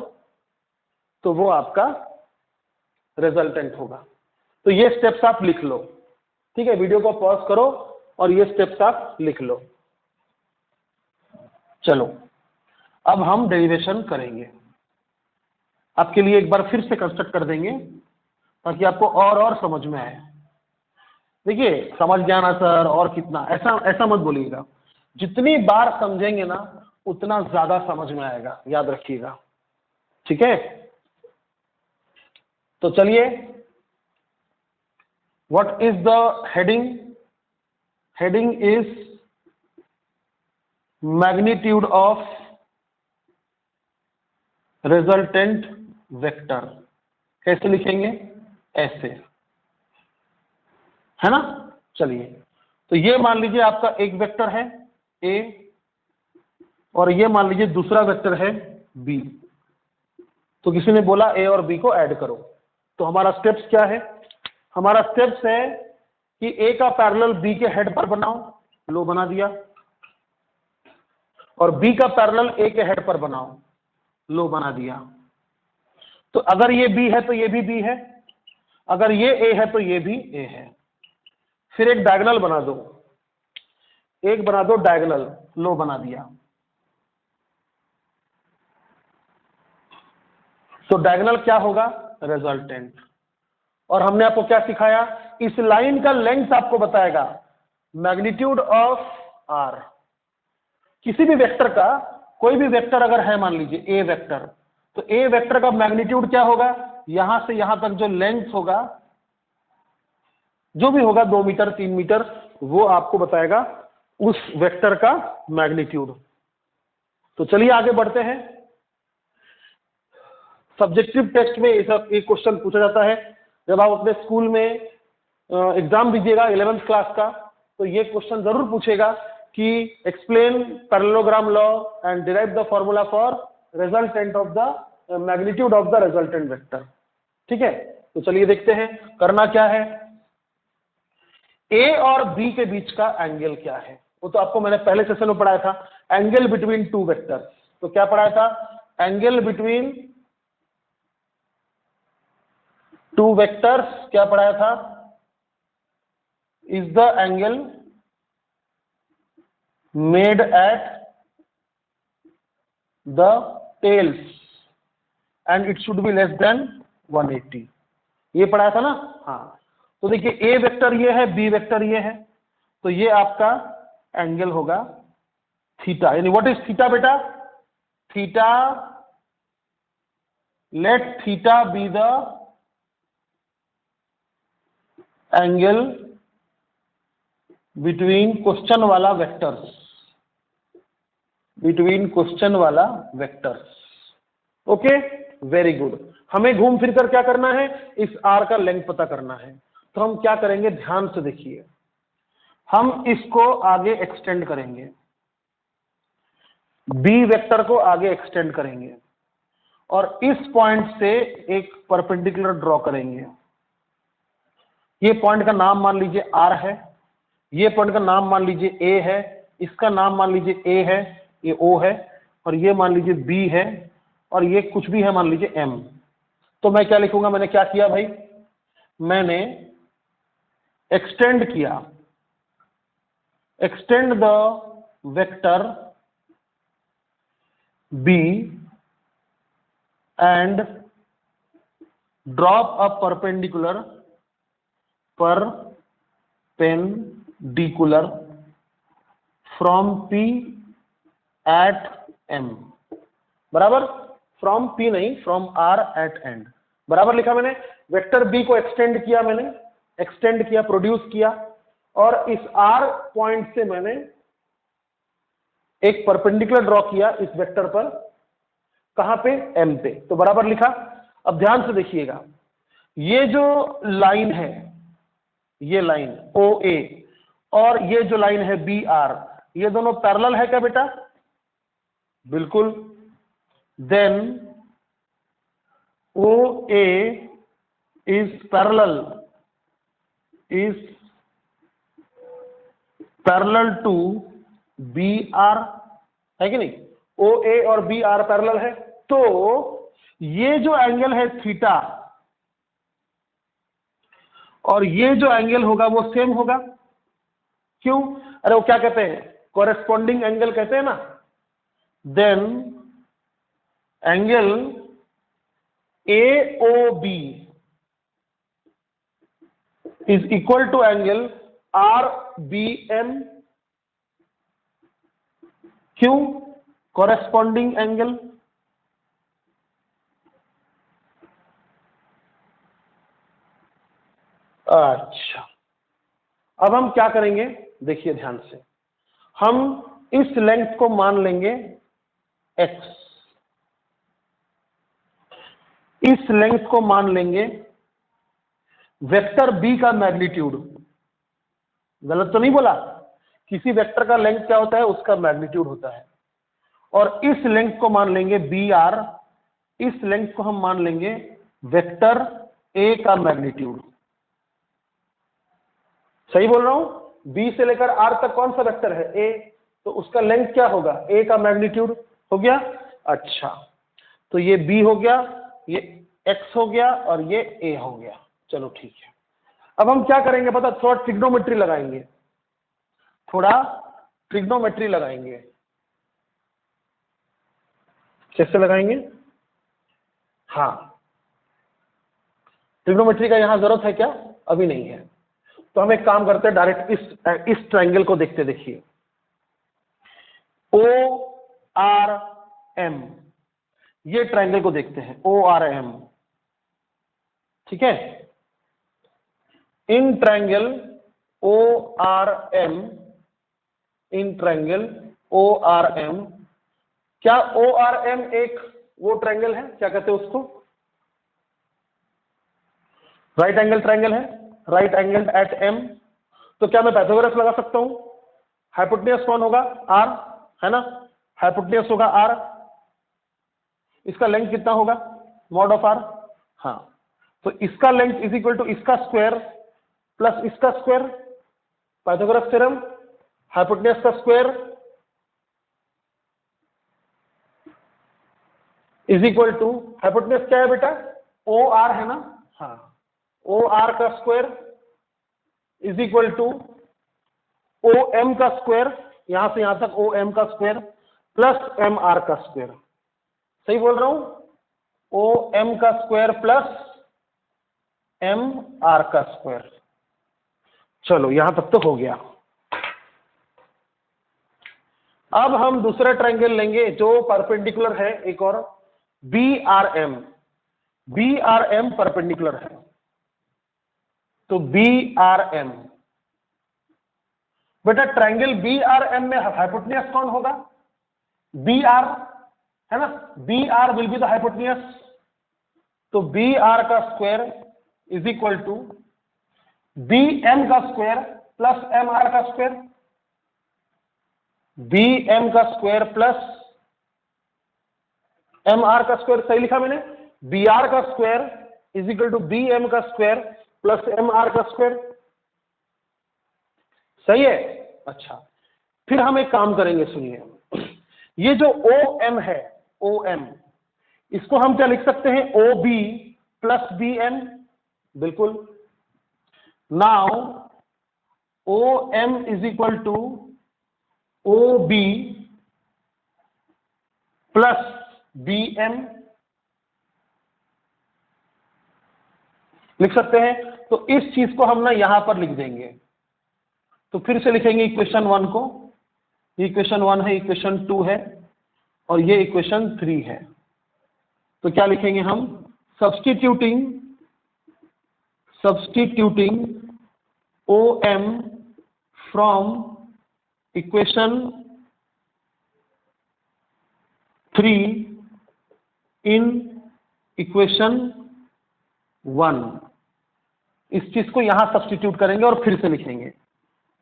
तो वो आपका रिजल्टेंट होगा। तो ये स्टेप्स आप लिख लो। ठीक है, वीडियो को पॉज करो और ये स्टेप्स आप लिख लो। चलो अब हम डेरिवेशन करेंगे। आपके लिए एक बार फिर से कंस्ट्रक्ट कर देंगे ताकि आपको और समझ में आए। देखिए, समझ गया ना सर, और कितना, ऐसा ऐसा मत बोलिएगा। जितनी बार समझेंगे ना उतना ज्यादा समझ में आएगा, याद रखिएगा। ठीक है, तो चलिए, what is the heading? Heading is magnitude of resultant vector. कैसे लिखेंगे, ऐसे, है ना। चलिए, तो ये मान लीजिए आपका एक वेक्टर है ए, और ये मान लीजिए दूसरा वेक्टर है बी। तो किसी ने बोला ए और बी को ऐड करो, तो हमारा स्टेप्स क्या है? हमारा स्टेप्स है कि ए का पैरेलल बी के हेड पर बनाओ, लो बना दिया, और बी का पैरेलल ए के हेड पर बनाओ, लो बना दिया। तो अगर ये बी है तो ये भी बी है, अगर ये ए है तो ये भी ए है। फिर एक डायगोनल बना दो, एक बना दो डायगोनल, लो बना दिया। तो डायगोनल क्या होगा, रिजल्टेंट। और हमने आपको क्या सिखाया, इस लाइन का लेंथ आपको बताएगा मैग्नीट्यूड ऑफ आर। किसी भी वेक्टर का, कोई भी वेक्टर अगर है मान लीजिए ए वेक्टर, तो ए वेक्टर का मैग्नीट्यूड क्या होगा, यहां से यहां तक जो लेंथ होगा, जो भी होगा 2 मीटर 3 मीटर, वो आपको बताएगा उस वेक्टर का मैग्नीट्यूड। तो चलिए आगे बढ़ते हैं। सब्जेक्टिव टेस्ट में एक क्वेश्चन पूछा जाता है जब आप अपने स्कूल में एग्जाम दीजिएगा 11th क्लास का, तो ये क्वेश्चन जरूर पूछेगा कि explain parallelogram law and derive the formula for resultant of the magnitude of the resultant vector. ठीक है, तो चलिए देखते हैं करना क्या है। ए और बी के बीच का एंगल क्या है, वो तो आपको मैंने पहले सेशन में पढ़ाया था, एंगल बिटवीन टू वेक्टर्स। तो क्या पढ़ाया था, एंगल बिटवीन टू वेक्टर्स क्या पढ़ाया था, is the angle made at the tails and it should be less than 180। ये पढ़ाया था ना। हाँ, तो देखिए ए वेक्टर ये है, बी वेक्टर ये है, तो ये आपका एंगल होगा थीटा। यानी व्हाट इज थीटा बेटा, theta let theta be the angle between question वाला वेक्टर्स, बिटवीन क्वेश्चन वाला वेक्टर्स। Okay, very good. हमें घूम फिर कर क्या करना है, इस आर का लेंथ पता करना है। तो हम क्या करेंगे, ध्यान से देखिए, हम इसको आगे एक्सटेंड करेंगे, बी वेक्टर को आगे एक्सटेंड करेंगे और इस पॉइंट से एक परपेंडिकुलर ड्रॉ करेंगे। ये पॉइंट का नाम मान लीजिए आर है, ये पॉइंट का नाम मान लीजिए ए है, इसका नाम मान लीजिए ए है, ये ओ है, और ये मान लीजिए बी है, और ये कुछ भी है मान लीजिए एम। तो मैं क्या लिखूंगा, मैंने क्या किया भाई, मैंने एक्सटेंड किया, extend the vector B and drop a perpendicular from P at M, बराबर, फ्रॉम पी नहीं, फ्रॉम आर एट एंड, बराबर लिखा मैंने। वेक्टर बी को एक्सटेंड किया, मैंने एक्सटेंड किया, प्रोड्यूस किया, और इस आर पॉइंट से मैंने एक परपेंडिकुलर ड्रॉ किया इस वेक्टर पर, कहां पे, एम पे, तो बराबर लिखा। अब ध्यान से देखिएगा, ये जो लाइन है, ये लाइन ओ ए और ये जो लाइन है बी आर, ये दोनों पैरेलल है क्या बेटा, बिल्कुल। Then O A is parallel to B R, है कि नहीं, ओ ए और बी आर पैरेलल है। तो ये जो एंगल है थीटा और ये जो एंगल होगा वो सेम होगा। क्यों, अरे वो क्या कहते हैं, कॉरेस्पॉन्डिंग एंगल कहते हैं ना। Then angle A O B is equal to angle R B M. क्यों, कॉरेस्पॉन्डिंग एंगल। अच्छा, अब हम क्या करेंगे, देखिए ध्यान से, हम इस लेंथ को मान लेंगे x, इस लेंथ को मान लेंगे वेक्टर b का मैग्नीट्यूड। गलत तो नहीं बोला, किसी वेक्टर का लेंथ क्या होता है, उसका मैग्नीट्यूड होता है। और इस लेंथ को मान लेंगे बी आर, इस लेंथ को हम मान लेंगे वेक्टर a का मैग्नीट्यूड। सही बोल रहा हूं, बी से लेकर आर तक कौन सा वेक्टर है, ए, तो उसका लेंथ क्या होगा, ए का मैग्नीट्यूड हो गया। अच्छा, तो ये बी हो गया, ये एक्स हो गया और ये ए हो गया। चलो ठीक है, अब हम क्या करेंगे पता, थोड़ा ट्रिग्नोमेट्री लगाएंगे, थोड़ा ट्रिग्नोमेट्री लगाएंगे। कैसे लगाएंगे, हाँ, ट्रिग्नोमेट्री का यहां जरूरत है क्या, अभी नहीं है। तो हम एक काम करते हैं, डायरेक्ट इस ट्रायंगल को देखते, देखिए ओ आर एम, ये ट्रायंगल को देखते हैं, ओ आर एम, ठीक है। In triangle O R M, in triangle O R M, क्या ओ आर एम एक वो ट्रायंगल है, क्या कहते हैं उसको, राइट एंगल ट्रायंगल है, राइट एंगल एट एम। तो क्या मैं पाइथागोरस लगा सकता हूं, हाइपोटेन्यूज कौन होगा, आर, है ना, हाइपोटेन्यूज होगा आर, इसका लेंथ कितना होगा, मॉड ऑफ आर, हाँ, तो इसका लेंथ इज इक्वल टू इसका स्क्वायर प्लस इसका स्क्वायर, पाइथागोरस थ्योरम, हाइपोटेन्यूज का square is equal to, hypotenuse क्या है बेटा, ओ आर है ना, हाँ, ओ आर का square is equal to O M का स्क्वायर, यहां से यहां तक ओ एम का स्क्वायर प्लस एम आर का स्क्वायर। सही बोल रहा हूं, ओ एम का स्क्वायर प्लस एम आर का स्क्वायर। चलो यहां तक तो हो गया। अब हम दूसरा ट्रायंगल लेंगे जो परपेंडिकुलर है, एक और B R M, B R M perpendicular है, तो बी आर एम, बेटा ट्रायंगल बी आर एम में हाइपोटेन्यूज कौन होगा? बी आर, है ना, B R will be the hypotenuse, तो बी आर का square is equal to B M का स्क्वायर प्लस एम आर का स्क्वायर, बी एम का स्क्वायर प्लस एम आर का स्क्वायर, सही लिखा मैंने? बी आर का square is equal to B M का स्क्वायर प्लस एम आर का स्क्वायर, सही है? अच्छा, फिर हम एक काम करेंगे, सुनिए, ये जो ओ एम है, ओ एम, इसको हम क्या लिख सकते हैं? O B plus B M, बिल्कुल। Now O M is equal to O B plus B M, लिख सकते हैं? तो इस चीज को हम ना यहां पर लिख देंगे, तो फिर से लिखेंगे इक्वेशन 1 को, ये इक्वेशन 1 है, इक्वेशन 2 है, और ये इक्वेशन 3 है। तो क्या लिखेंगे हम? Substituting O M from equation 3 in equation 1, इस चीज को यहां सब्स्टिट्यूट करेंगे और फिर से लिखेंगे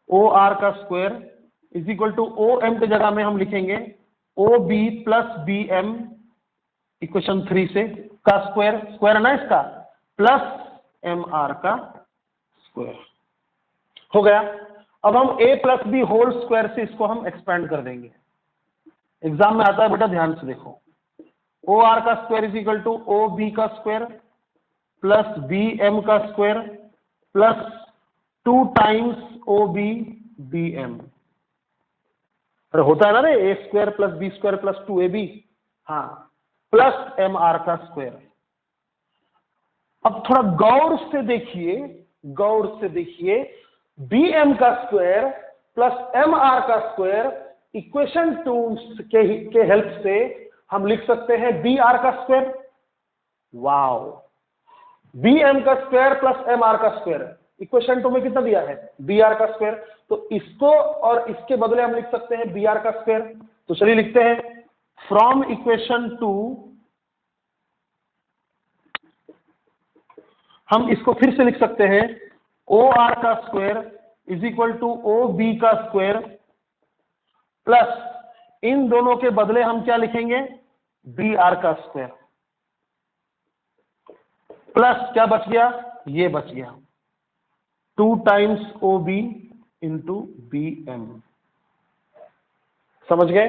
ओ आर का square is equal to O M की जगह में हम लिखेंगे O B plus B M equation 3 से का स्क्वायर, स्क्वायर है ना इसका, प्लस एम आर का स्क्वायर, हो गया। अब हम a plus B whole square से इसको हम एक्सपेंड कर देंगे, एग्जाम में आता है बेटा, ध्यान से देखो। ओ आर का square is equal to O B का स्क्वायर प्लस बी एम का square plus 2 times O B B M, अरे होता है ना रे, A square plus B square plus 2ab, हाँ, प्लस एम आर का स्क्वायर। अब थोड़ा गौर से देखिए, गौर से देखिए, बी एम का स्क्वायर प्लस एम आर का स्क्वायर, इक्वेशन 2 के हेल्प से हम लिख सकते हैं बी आर का स्क्वायर। वाओ, बी एम का स्क्वायर प्लस एम आर का स्क्वायर, इक्वेशन 2 में कितना दिया है? बी आर का स्क्वायर, तो इसको और इसके बदले हम लिख सकते हैं बी आर का स्क्वायर। तो चलिए लिखते हैं, फ्रॉम इक्वेशन 2 हम इसको फिर से लिख सकते हैं, ओ आर का square is equal to O B का स्क्वायर प्लस इन दोनों के बदले हम क्या लिखेंगे? बी आर का स्क्वायर, प्लस क्या बच गया? ये बच गया 2 times O B into B M, समझ गए?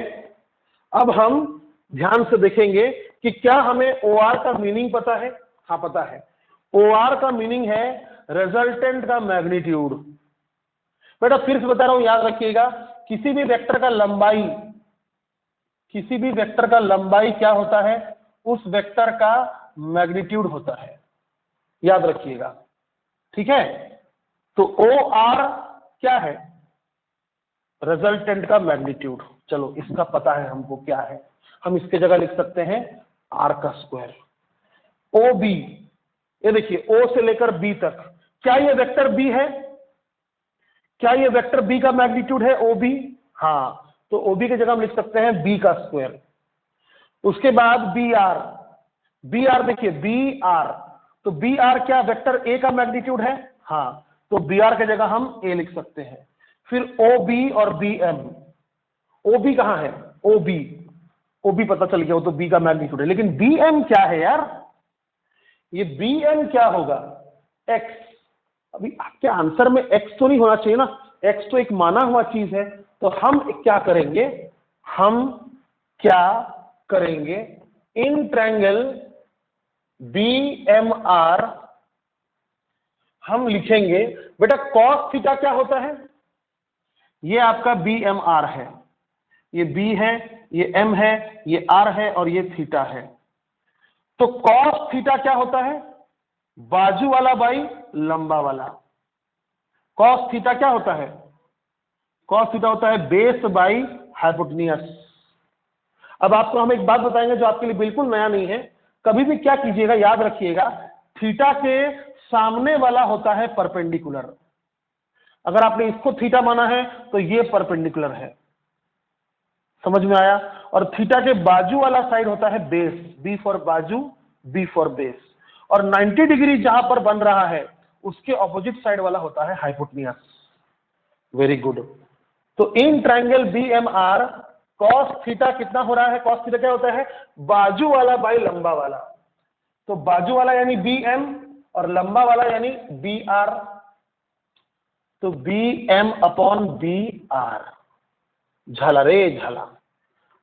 अब हम ध्यान से देखेंगे कि क्या हमें ओ आर का मीनिंग पता है? हाँ पता है, ओ आर का मीनिंग है रिजल्टेंट का मैग्नीट्यूड। बेटा फिर से बता रहा हूं, याद रखिएगा, किसी भी वेक्टर का लंबाई, किसी भी वेक्टर का लंबाई क्या होता है? उस वेक्टर का मैग्नीट्यूड होता है, याद रखिएगा, ठीक है? तो ओ आर क्या है? रिजल्टेंट का मैग्नीट्यूड। चलो इसका पता है हमको क्या है, हम इसके जगह लिख सकते हैं आर का स्क्वायर। ओ बी, ये देखिए ओ से लेकर बी तक, क्या ये वेक्टर बी है? क्या ये वेक्टर बी का मैग्नीट्यूड है ओ बी? हाँ, तो ओ बी की जगह हम लिख सकते हैं बी का स्क्वायर। उसके बाद बी आर, बी आर देखिए बी आर, तो बी आर क्या वेक्टर ए का मैग्नीट्यूड है? हाँ, तो बी आर की जगह हम ए लिख सकते हैं। फिर ओ बी और बी एम, ओ बी कहां है? ओ बी, ओ बी पता चल गया, वो तो बी का मैग्नीट्यूड है, लेकिन बी एम क्या है यार? ये बी एम क्या होगा? एक्स। अभी आपके आंसर में एक्स तो नहीं होना चाहिए ना, एक्स तो एक माना हुआ चीज है, तो हम क्या करेंगे? हम क्या करेंगे? In triangle B M R हम लिखेंगे, बेटा कॉस थीटा क्या होता है? ये आपका बी एम आर है, ये बी है, ये एम है, ये आर है और ये थीटा है। तो कॉस थीटा क्या होता है? बाजू वाला बाई लंबा वाला। कॉस थीटा क्या होता है? कॉस थीटा होता है बेस बाई हाइपोटेन्यूज। अब आपको हम एक बात बताएंगे जो आपके लिए बिल्कुल नया नहीं है, कभी भी क्या कीजिएगा, याद रखिएगा, थीटा के सामने वाला होता है परपेंडिकुलर। अगर आपने इसको थीटा माना है तो ये परपेंडिकुलर है, समझ में आया। और थीटा के बाजू वाला साइड होता है बेस, बी फॉर बाजू, बी फॉर बेस। और 90 डिग्री जहां पर बन रहा है उसके ऑपोजिट साइड वाला होता है हाइपोटेन्यूस। Very good. तो in triangle B M R cos theta कितना हो रहा है, कॉस थीटा क्या होता है, बाजू वाला बाई लंबा वाला। तो बाजू वाला यानी बी एम और लंबा वाला यानी बी आर, तो B M upon B R. झाला रे झाला।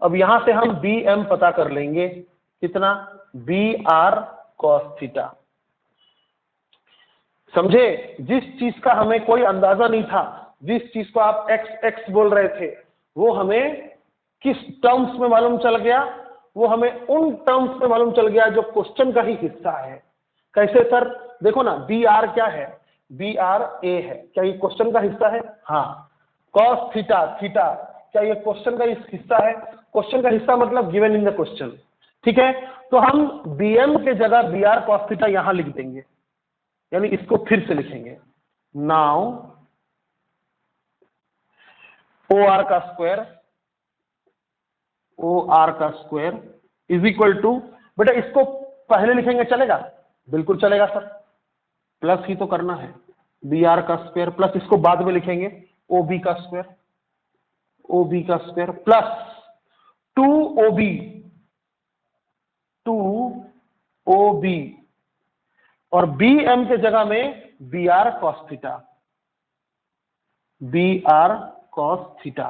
अब यहां से हम बी एम पता कर लेंगे, कितना, बी आर कॉस थीटा। समझे, जिस चीज का हमें कोई अंदाजा नहीं था, जिस चीज को आप एक्स एक्स बोल रहे थे, वो हमें किस टर्म्स में मालूम चल गया, वो हमें उन टर्म्स में मालूम चल गया जो क्वेश्चन का ही हिस्सा है। कैसे सर, देखो ना, बी आर क्या है, बी आर ए है, क्या ये क्वेश्चन का हिस्सा है, हाँ। कॉस थीटा, थीटा क्या ये क्वेश्चन का हिस्सा है, क्वेश्चन का हिस्सा मतलब गिवन इन द क्वेश्चन, ठीक है। तो हम बी एम के जगह बी आर कॉस थीटा यहां लिख देंगे, यानी इसको फिर से लिखेंगे, नाउ ओ आर का स्क्वायर, ओ आर का स्क्वायर इज इक्वल टू, बेटा इसको पहले लिखेंगे चलेगा, बिल्कुल चलेगा सर, प्लस ही तो करना है, बी आर का स्क्वायर प्लस इसको बाद में लिखेंगे ओ बी का स्क्वायर, ओ बी का स्क्वायर प्लस 2 OB, 2 OB और बी एम के जगह में B R cos theta, B R cos theta.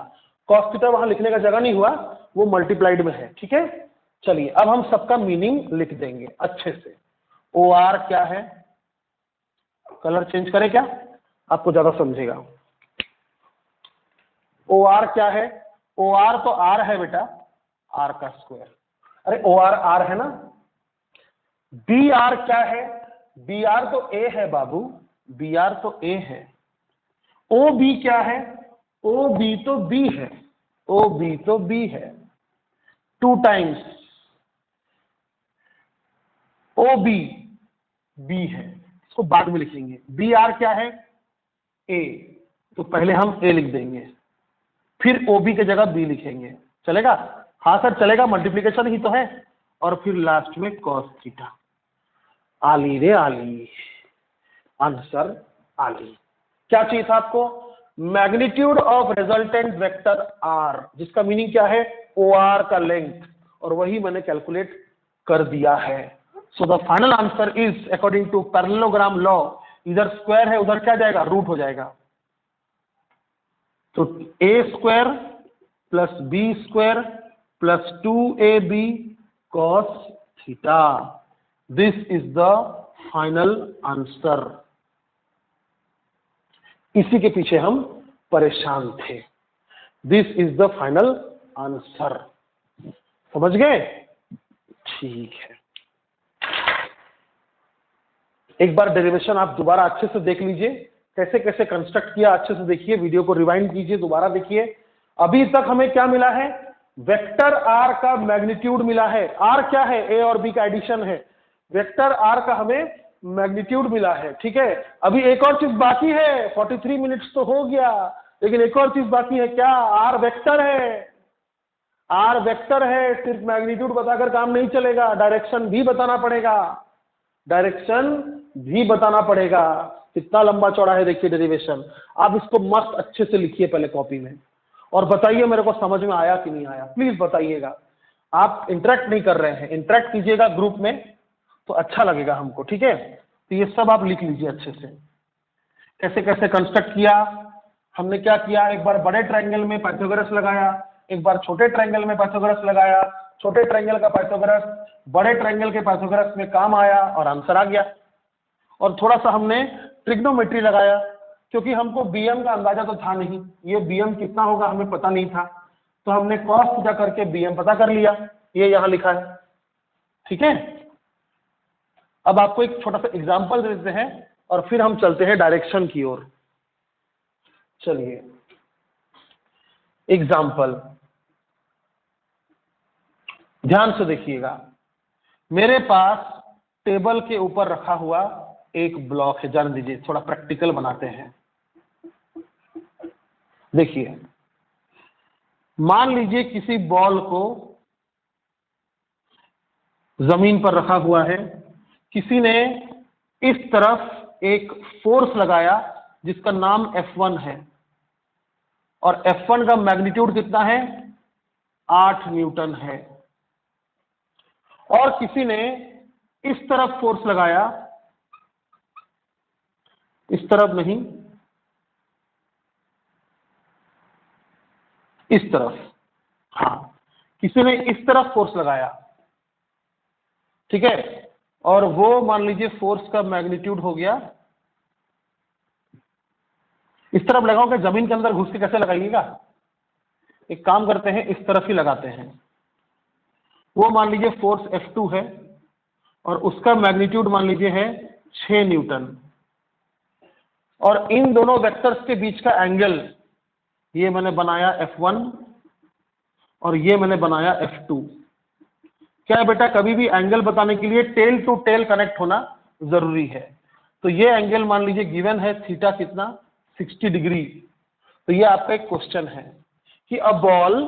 Cos theta वहां लिखने का जगह नहीं हुआ, वो मल्टीप्लाइड में है, ठीक है। चलिए अब हम सबका मीनिंग लिख देंगे अच्छे से। ओ आर क्या है, कलर चेंज करें क्या, आपको ज्यादा समझेगा। ओ आर क्या है, ओ आर तो आर है बेटा, आर का स्क्वायर, अरे ओ आर आर है ना। बी आर क्या है, बी आर तो ए है बाबू, बी आर तो ए है। ओ बी क्या है, ओ बी तो बी है, ओ बी तो बी है, 2 टाइम्स ओ बी, बी है, इसको बाद में लिखेंगे। बी आर क्या है, ए, तो पहले हम ए लिख देंगे, फिर ओ बी के जगह बी लिखेंगे, चलेगा, हाँ सर चलेगा, मल्टीप्लिकेशन ही तो है। और फिर लास्ट में कॉस थीटा। आली रे आली, आंसर आली। क्या चाहिए था आपको, magnitude of resultant vector R, जिसका मीनिंग क्या है, ओ आर का लेंथ, और वही मैंने कैलकुलेट कर दिया है। So the final answer is according to parallelogram law, इधर स्क्वायर है उधर क्या जाएगा, रूट हो जाएगा। तो A square plus B square plus 2ab cos theta, this is the final answer. इसी के पीछे हम परेशान थे, this is the final answer, समझ गए, ठीक है। एक बार डेरिवेशन आप दोबारा अच्छे से देख लीजिए, कैसे कैसे कंस्ट्रक्ट किया, अच्छे से देखिए, वीडियो को रिवाइंड कीजिए, दोबारा देखिए। अभी तक हमें क्या मिला है, वेक्टर आर का मैग्नीट्यूड मिला है, आर क्या है, ए और बी का एडिशन है, वेक्टर आर का हमें मैग्नीट्यूड मिला है, ठीक है। अभी एक और चीज बाकी है, 43 मिनट्स तो हो गया, लेकिन एक और चीज बाकी है, क्या, आर वेक्टर है, आर वेक्टर है, सिर्फ मैग्नीट्यूड बताकर काम नहीं चलेगा, डायरेक्शन भी बताना पड़ेगा, डायरेक्शन भी बताना पड़ेगा। कितना लंबा चौड़ा है देखिए डेरिवेशन, आप इसको मस्त अच्छे से लिखिए पहले कॉपी में, और बताइए मेरे को समझ में आया कि नहीं आया, प्लीज बताइएगा। आप इंटरेक्ट नहीं कर रहे हैं, इंटरेक्ट कीजिएगा ग्रुप में तो अच्छा लगेगा हमको, ठीक है। तो ये सब आप लिख लीजिए अच्छे से, कैसे कैसे कंस्ट्रक्ट किया हमने, क्या किया, एक बार बड़े ट्रायंगल में पाइथागोरस लगाया, एक बार छोटे ट्रायंगल में पाइथागोरस लगाया, छोटे ट्रायंगल का पाइथागोरस बड़े ट्रायंगल के पाइथागोरस में काम आया और आंसर आ गया। और थोड़ा सा हमने ट्रिग्नोमेट्री लगाया, क्योंकि हमको बीएम का अंदाजा तो था नहीं, ये बीएम कितना होगा हमें पता नहीं था, तो हमने कॉस थीटा करके बीएम पता कर लिया, ये यहां लिखा है, ठीक है। अब आपको एक छोटा सा एग्जांपल दे देते हैं और फिर हम चलते हैं डायरेक्शन की ओर। चलिए एग्जांपल ध्यान से देखिएगा, मेरे पास टेबल के ऊपर रखा हुआ एक ब्लॉक है, जान दीजिए, थोड़ा प्रैक्टिकल बनाते हैं। देखिए, मान लीजिए किसी बॉल को जमीन पर रखा हुआ है, किसी ने इस तरफ एक फोर्स लगाया जिसका नाम F1 है, और F1 का मैग्नीट्यूड कितना है, 8 न्यूटन है। और किसी ने इस तरफ फोर्स लगाया, इस तरफ नहीं, इस तरफ, हाँ, किसी ने इस तरफ फोर्स लगाया, ठीक है, और वो मान लीजिए फोर्स का मैग्नीट्यूड हो गया, इस तरफ लगाओगे, जमीन के अंदर घुस के कैसे लगाइएगा, एक काम करते हैं, इस तरफ ही लगाते हैं। वो मान लीजिए फोर्स F2 है और उसका मैग्नीट्यूड मान लीजिए है 6 न्यूटन, और इन दोनों वेक्टर्स के बीच का एंगल, ये मैंने बनाया F1 और ये मैंने बनाया F2। क्या है बेटा, कभी भी एंगल बताने के लिए टेल टू टेल कनेक्ट होना जरूरी है। तो ये एंगल मान लीजिए गिवन है, थीटा कितना, 60 डिग्री। तो ये आपका एक क्वेश्चन है कि अ बॉल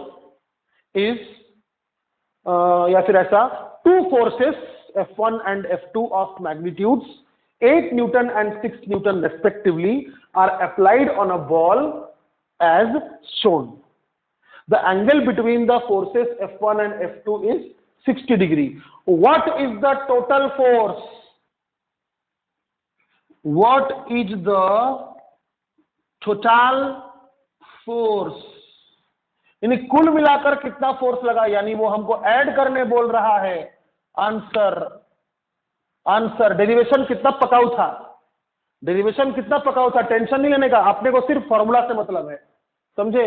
इज, या फिर ऐसा, two forces F1 and F2 of magnitudes 8 Newton and 6 Newton respectively are applied on a ball as shown. The angle between the forces F1 and F2 is 60 degree. What is the total force? What is the total force? यानी कुल मिलाकर कितना force लगा, यानी वो हमको add करने बोल रहा है। आंसर, आंसर, डेरिवेशन कितना पकाऊ था, डेरिवेशन कितना पकाऊ था, टेंशन नहीं लेने का, आपने को सिर्फ फॉर्मूला से मतलब है, समझे।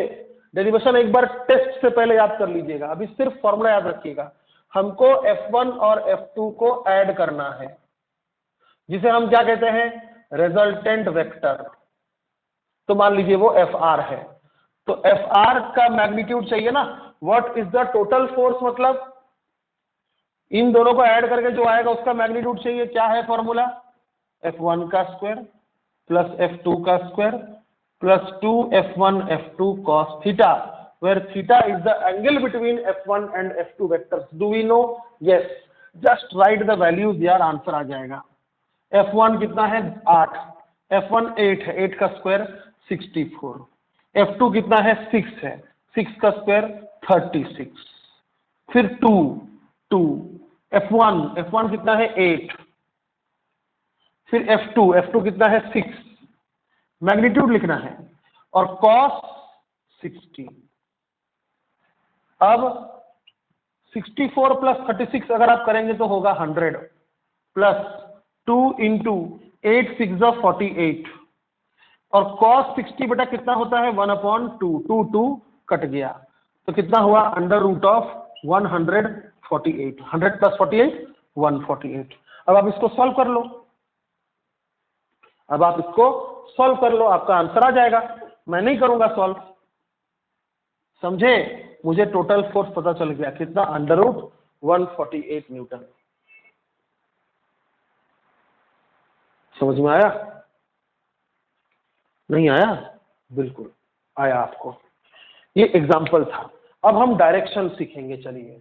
डेरिवेशन एक बार टेस्ट से पहले याद कर लीजिएगा, अभी सिर्फ फॉर्मूला याद रखिएगा। हमको F1 और F2 को ऐड करना है, जिसे हम क्या कहते हैं, रिजल्टेंट वेक्टर। तो मान लीजिए वो FR है, तो FR का मैग्नीट्यूड चाहिए ना। What is the total force, मतलब इन दोनों को ऐड करके जो आएगा उसका मैग्नीट्यूड चाहिए। क्या है फॉर्मूला, F1 का स्क्वायर प्लस F2 का square plus 2F1 F2 cos theta, where theta is the angle between F1 and F2 vectors. Do we know? Yes. Just write the values यार, आंसर आ जाएगा। F1 कितना है, 8, F1 8 है, 8 का square 64, F2 कितना है, 6 है, 6 का स्क्वायर 36, फिर 2 F1 कितना है, 8, फिर F2 कितना है, 6, मैग्नीट्यूड लिखना है, और cos 60। अब 64 प्लस 36 अगर आप करेंगे तो होगा 100, प्लस 2 इंटू 8 6 48, और cos 60 बेटा कितना होता है, 1/2, 2 कट गया, तो कितना हुआ, √148, 100 प्लस 48 148। अब आप इसको सॉल्व कर लो, अब आप इसको सॉल्व कर लो, आपका आंसर आ जाएगा। मैं नहीं करूंगा सॉल्व, समझे, मुझे टोटल फोर्स पता चल गया कितना, √148 न्यूटन। समझ में आया, नहीं आया, बिल्कुल आया आपको। ये एग्जाम्पल था। अब हम डायरेक्शन सीखेंगे, चलिए।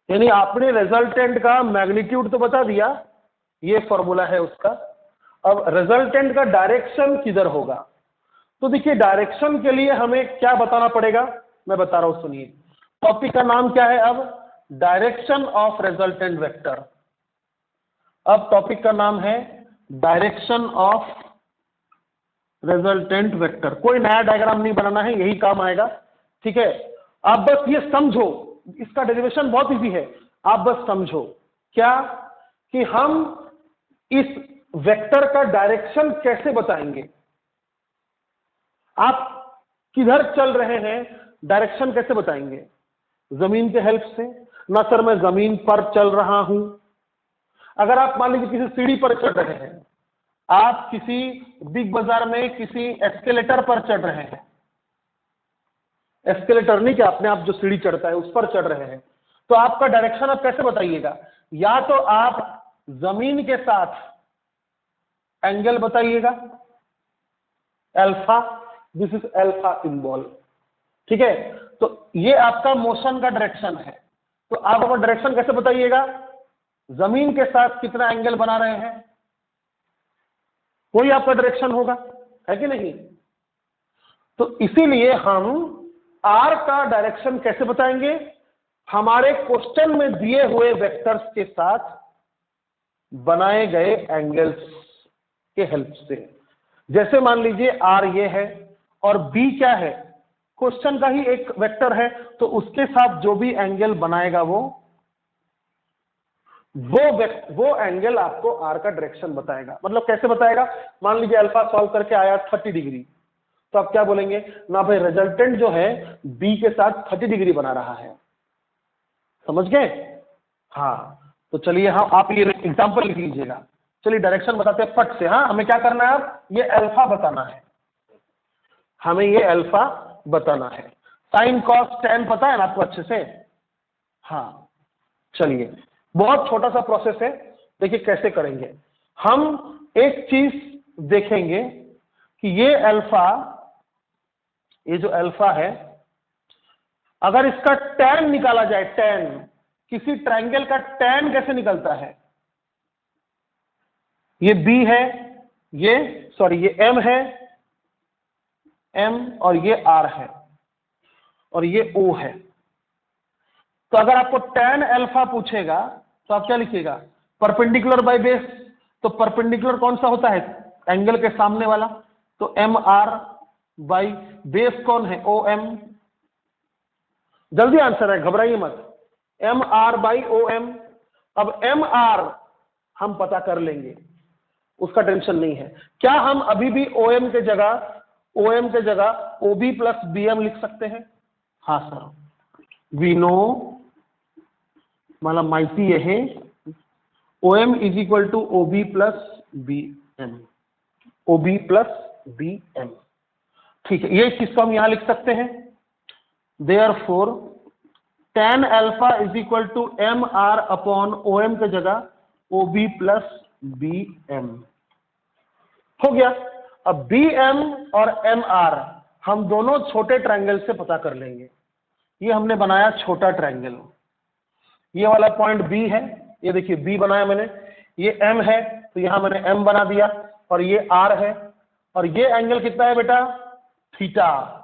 यानी आपने रिजल्टेंट का मैग्नीट्यूड तो बता दिया, ये फॉर्मूला है उसका। अब रिजल्टेंट का डायरेक्शन किधर होगा, तो देखिए डायरेक्शन के लिए हमें क्या बताना पड़ेगा, मैं बता रहा हूं, सुनिए। टॉपिक का नाम क्या है, अब डायरेक्शन ऑफ रिजल्टेंट वेक्टर। अब टॉपिक का नाम है डायरेक्शन ऑफ रिजल्टेंट वेक्टर। कोई नया डायग्राम नहीं बनाना है, यही काम आएगा, ठीक है। आप बस ये समझो, इसका डेरिवेशन बहुत इजी है, आप बस समझो क्या, कि हम इस वेक्टर का डायरेक्शन कैसे बताएंगे। आप किधर चल रहे हैं, डायरेक्शन कैसे बताएंगे, जमीन के हेल्प से ना। सर मैं जमीन पर चल रहा हूं। अगर आप मान लीजिए किसी सीढ़ी पर चढ़ रहे हैं, आप किसी बिग बाजार में किसी एस्केलेटर पर चढ़ रहे हैं, एस्केलेटर नहीं, कि अपने आप जो सीढ़ी चढ़ता है उस पर चढ़ रहे हैं, तो आपका डायरेक्शन आप कैसे बताइएगा, या तो आप जमीन के साथ एंगल बताइएगा alpha, this is alpha symbol, ठीक है। तो ये आपका मोशन का डायरेक्शन है, तो आप अपना डायरेक्शन कैसे बताइएगा, जमीन के साथ कितना एंगल बना रहे हैं, कोई आपका डायरेक्शन होगा, है कि नहीं। तो इसीलिए हम आर का डायरेक्शन कैसे बताएंगे, हमारे क्वेश्चन में दिए हुए वेक्टर्स के साथ बनाए गए एंगल्स के हेल्प से। जैसे मान लीजिए आर ये है और बी क्या है, क्वेश्चन का ही एक वेक्टर है, तो उसके साथ जो भी एंगल बनाएगा वो एंगल आपको आर का डायरेक्शन बताएगा। मतलब कैसे बताएगा, मान लीजिए अल्फा सॉल्व करके आया 30 डिग्री, तो आप क्या बोलेंगे ना भाई, रिजल्टेंट जो है बी के साथ 30 डिग्री बना रहा है, समझ गए। हाँ तो चलिए आप ये एग्जांपल लिख लीजिएगा। चलिए डायरेक्शन बताते हैं फट से। हाँ हमें क्या करना है, अब ये अल्फा बताना है, हमें ये अल्फा बताना है। साइन कॉस टैन पता है ना आपको अच्छे से। हाँ चलिए, बहुत छोटा सा प्रोसेस है, देखिए कैसे करेंगे। हम एक चीज देखेंगे कि ये अल्फा, ये जो अल्फा है, अगर इसका टैन निकाला जाए, टैन किसी ट्रायंगल का टैन कैसे निकलता है, ये बी है, ये एम है, एम, और ये आर है, और ये ओ है। तो अगर आपको टैन अल्फा पूछेगा तो आप क्या लिखिएगा, परपेंडिकुलर बाय बेस। तो परपेंडिकुलर कौन सा होता है, एंगल के सामने वाला, तो एम आर बाई बेस कौन है, ओ एम। जल्दी आंसर है, घबराइए मत, M R by O M. अब एम आर हम पता कर लेंगे, उसका टेंशन नहीं है। क्या हम अभी भी ओ एम के जगह O B plus B M लिख सकते हैं। हाँ सर, वी नो, मतलब माहिती है O M is equal to O B plus B M, O B plus B M, ठीक है। ये चीज को हम यहां लिख सकते हैं, therefore tan alpha is equal to M R upon O M के जगह O B plus B M, हो गया। अब बी एम और एम आर हम दोनों छोटे ट्रायंगल से पता कर लेंगे। ये हमने बनाया छोटा ट्रायंगल, ये वाला पॉइंट बी है, ये देखिए बी बनाया मैंने, ये एम है तो यहां मैंने एम बना दिया, और ये आर है, और ये एंगल कितना है बेटा, थीटा,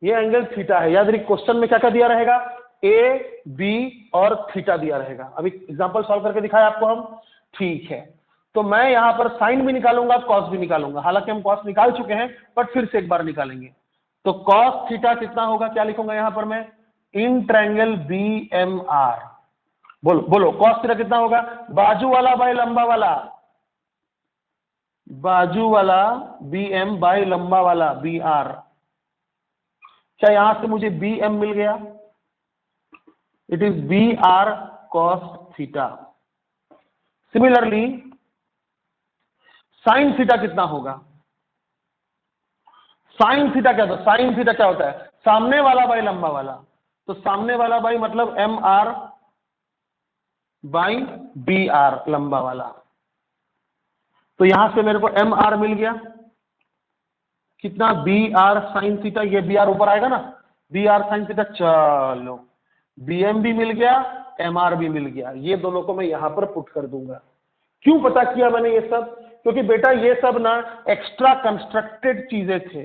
ये एंगल थीटा है। याद रखिए क्वेश्चन में क्या क्या दिया रहेगा, ए बी और थीटा दिया रहेगा। अभी एग्जांपल सॉल्व करके दिखाया आपको हम, ठीक है। तो मैं यहां पर साइन भी निकालूंगा, कॉस भी निकालूंगा, हालांकि हम कॉस निकाल चुके हैं बट फिर से एक बार निकालेंगे। तो कॉस थीटा कितना होगा, क्या लिखूंगा यहां पर मैं, in triangle B M R. बोलो बोलो, कॉस थीटा कितना होगा, बाजू वाला बाय लंबा वाला, बाजू वाला बी एम बाय लंबा वाला बी आर। क्या यहां से मुझे बी एम मिल गया, it is B R cos theta. Similarly sine theta कितना होगा, साइन थीटा क्या होता है, साइन थीटा क्या होता है, सामने वाला बाई लंबा वाला। तो सामने वाला बाई मतलब M R by B R लंबा वाला। तो यहां से मेरे को एम आर मिल गया, कितना, बी आर साइन थीटा, ये बी आर ऊपर आएगा ना, बी आर साइन थीटा। चलो बी एम भी मिल गया, एम आर भी मिल गया, ये दोनों को मैं यहां पर पुट कर दूंगा। क्यों पता किया मैंने ये सब, क्योंकि बेटा ये सब ना एक्स्ट्रा कंस्ट्रक्टेड चीजें थे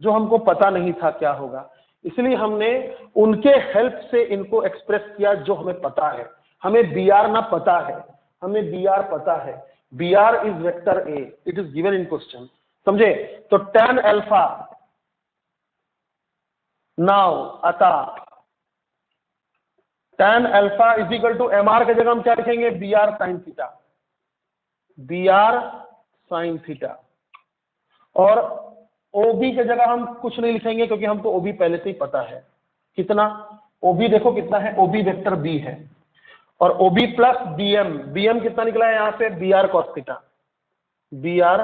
जो हमको पता नहीं था क्या होगा, इसलिए हमने उनके हेल्प से इनको एक्सप्रेस किया जो हमें पता है। हमें बी आर ना पता है, हमें बी आर पता है, B R is vector A, it is given in question, समझे। तो tan अल्फा, नाउ अतः tan alpha is equal to M R के जगह हम क्या लिखेंगे, B R sine theta, B R sine theta. और ओबी के जगह हम कुछ नहीं लिखेंगे क्योंकि हमको ओबी पहले से ही पता है, कितना, ओबी देखो कितना है, ओबी वेक्टर बी है, और ओबी प्लस बीएम, बीएम कितना निकला है यहां से, B R cos theta, B R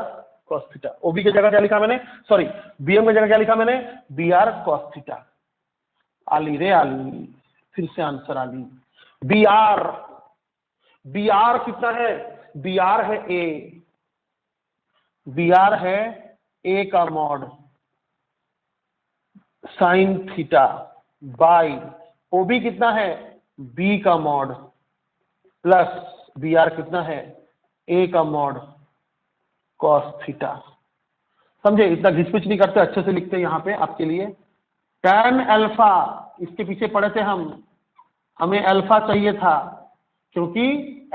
cos theta. OB की जगह क्या लिखा मैंने, सॉरी बीएम की जगह क्या लिखा मैंने, बी आर कॉस थीटा। आली रे आली, फिर से आंसर आली, बी आर बी आर कितना है, बी आर है ए, बी आर है ए का mod sine theta by O B कितना है, बी का मॉड प्लस बी आर कितना है, ए का मॉड कॉस थीटा। समझे, इतना घिसपिच नहीं करते, अच्छे से लिखते हैं यहाँ पे आपके लिए। tan अल्फा, इसके पीछे पढ़े थे हम, हमें अल्फा चाहिए था क्योंकि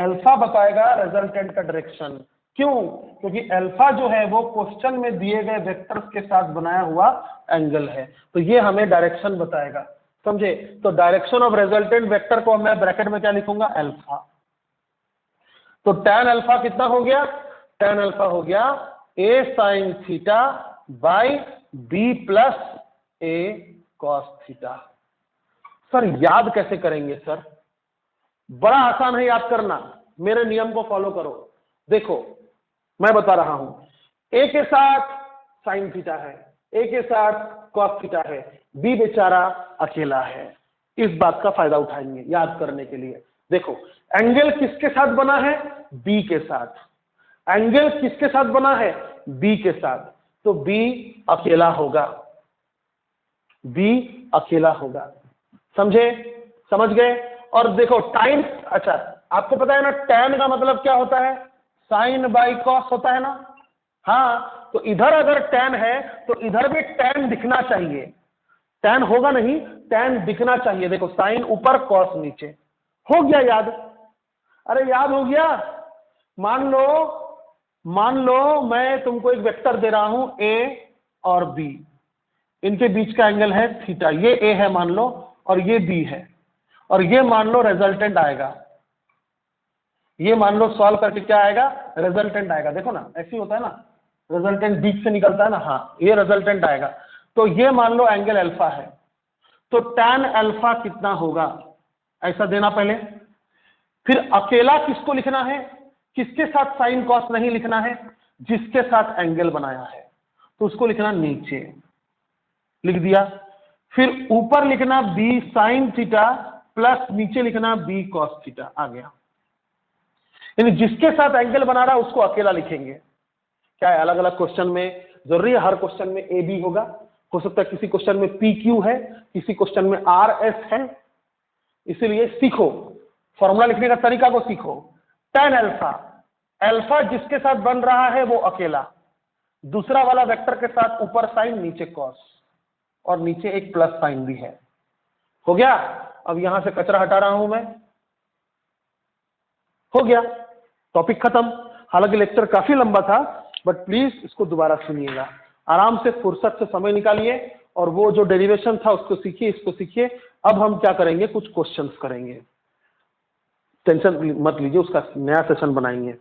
अल्फा बताएगा रिजल्टेंट का डायरेक्शन। क्यों? क्योंकि अल्फा जो है वो क्वेश्चन में दिए गए वेक्टर्स के साथ बनाया हुआ एंगल है, तो ये हमें डायरेक्शन बताएगा। समझे, तो डायरेक्शन ऑफ रिजल्टेंट वेक्टर को मैं ब्रैकेट में क्या लिखूंगा, अल्फा। तो tan अल्फा कितना हो गया, tan अल्फा हो गया A sine theta by B plus A cos theta. Sir याद कैसे करेंगे सर? बड़ा आसान है याद करना, मेरे नियम को फॉलो करो। देखो मैं बता रहा हूं, ए के साथ साइन थीटा है, ए के साथ कॉस थीटा है, बी बेचारा अकेला है। इस बात का फायदा उठाएंगे याद करने के लिए। देखो एंगल किसके साथ बना है, बी के साथ। एंगल किसके साथ बना है, बी के साथ, तो बी अकेला होगा, बी अकेला होगा। समझे, समझ गए? और देखो टाइम, अच्छा आपको पता है ना tan का मतलब क्या होता है, साइन बाई कॉस होता है ना। हाँ, तो इधर अगर tan है तो इधर भी tan दिखना चाहिए। tan होगा नहीं, tan दिखना चाहिए। देखो साइन ऊपर कॉस नीचे, हो गया याद? अरे याद हो गया। मान लो मैं तुमको एक वेक्टर दे रहा हूं a और b, इनके बीच का एंगल है थीटा, ये a है मान लो और ये b है, और ये मान लो रिजल्टेंट आएगा, ये मान लो सॉल्व करके क्या आएगा, रिजल्टेंट आएगा। देखो ना ऐसे ही होता है ना, रिजल्टेंट बीच से निकलता है ना, हाँ ये रिजल्टेंट आएगा। तो ये मान लो एंगल अल्फा है, तो tan अल्फा कितना होगा, ऐसा देना पहले। फिर अकेला किसको लिखना है, किसके साथ साइन कॉस नहीं लिखना है, जिसके साथ एंगल बनाया है, तो उसको लिखना नीचे, लिख दिया। फिर ऊपर लिखना बी साइन थीटा प्लस नीचे लिखना बी कॉस थीटा, आ गया। यानी जिसके साथ एंगल बना रहा है उसको अकेला लिखेंगे। क्या है, अलग अलग क्वेश्चन में जरूरी है हर क्वेश्चन में ए बी होगा, हो सकता है किसी क्वेश्चन में पी क्यू है, किसी क्वेश्चन में आर एस है, इसीलिए सीखो, फॉर्मूला लिखने का तरीका को सीखो। tan अल्फा, अल्फा जिसके साथ बन रहा है वो अकेला, दूसरा वाला वेक्टर के साथ ऊपर साइन नीचे कॉस, और नीचे एक प्लस साइन भी है। हो गया? अब यहां से कचरा हटा रहा हूं मैं, हो गया, टॉपिक खत्म। हालांकि लेक्चर काफी लंबा था, बट प्लीज इसको दोबारा सुनिएगा, आराम से फुर्सत से समय निकालिए, और वो जो डेरिवेशन था उसको सीखिए, इसको सीखिए। अब हम क्या करेंगे, कुछ क्वेश्चंस करेंगे, टेंशन मत लीजिए, उसका नया सेशन बनाएंगे।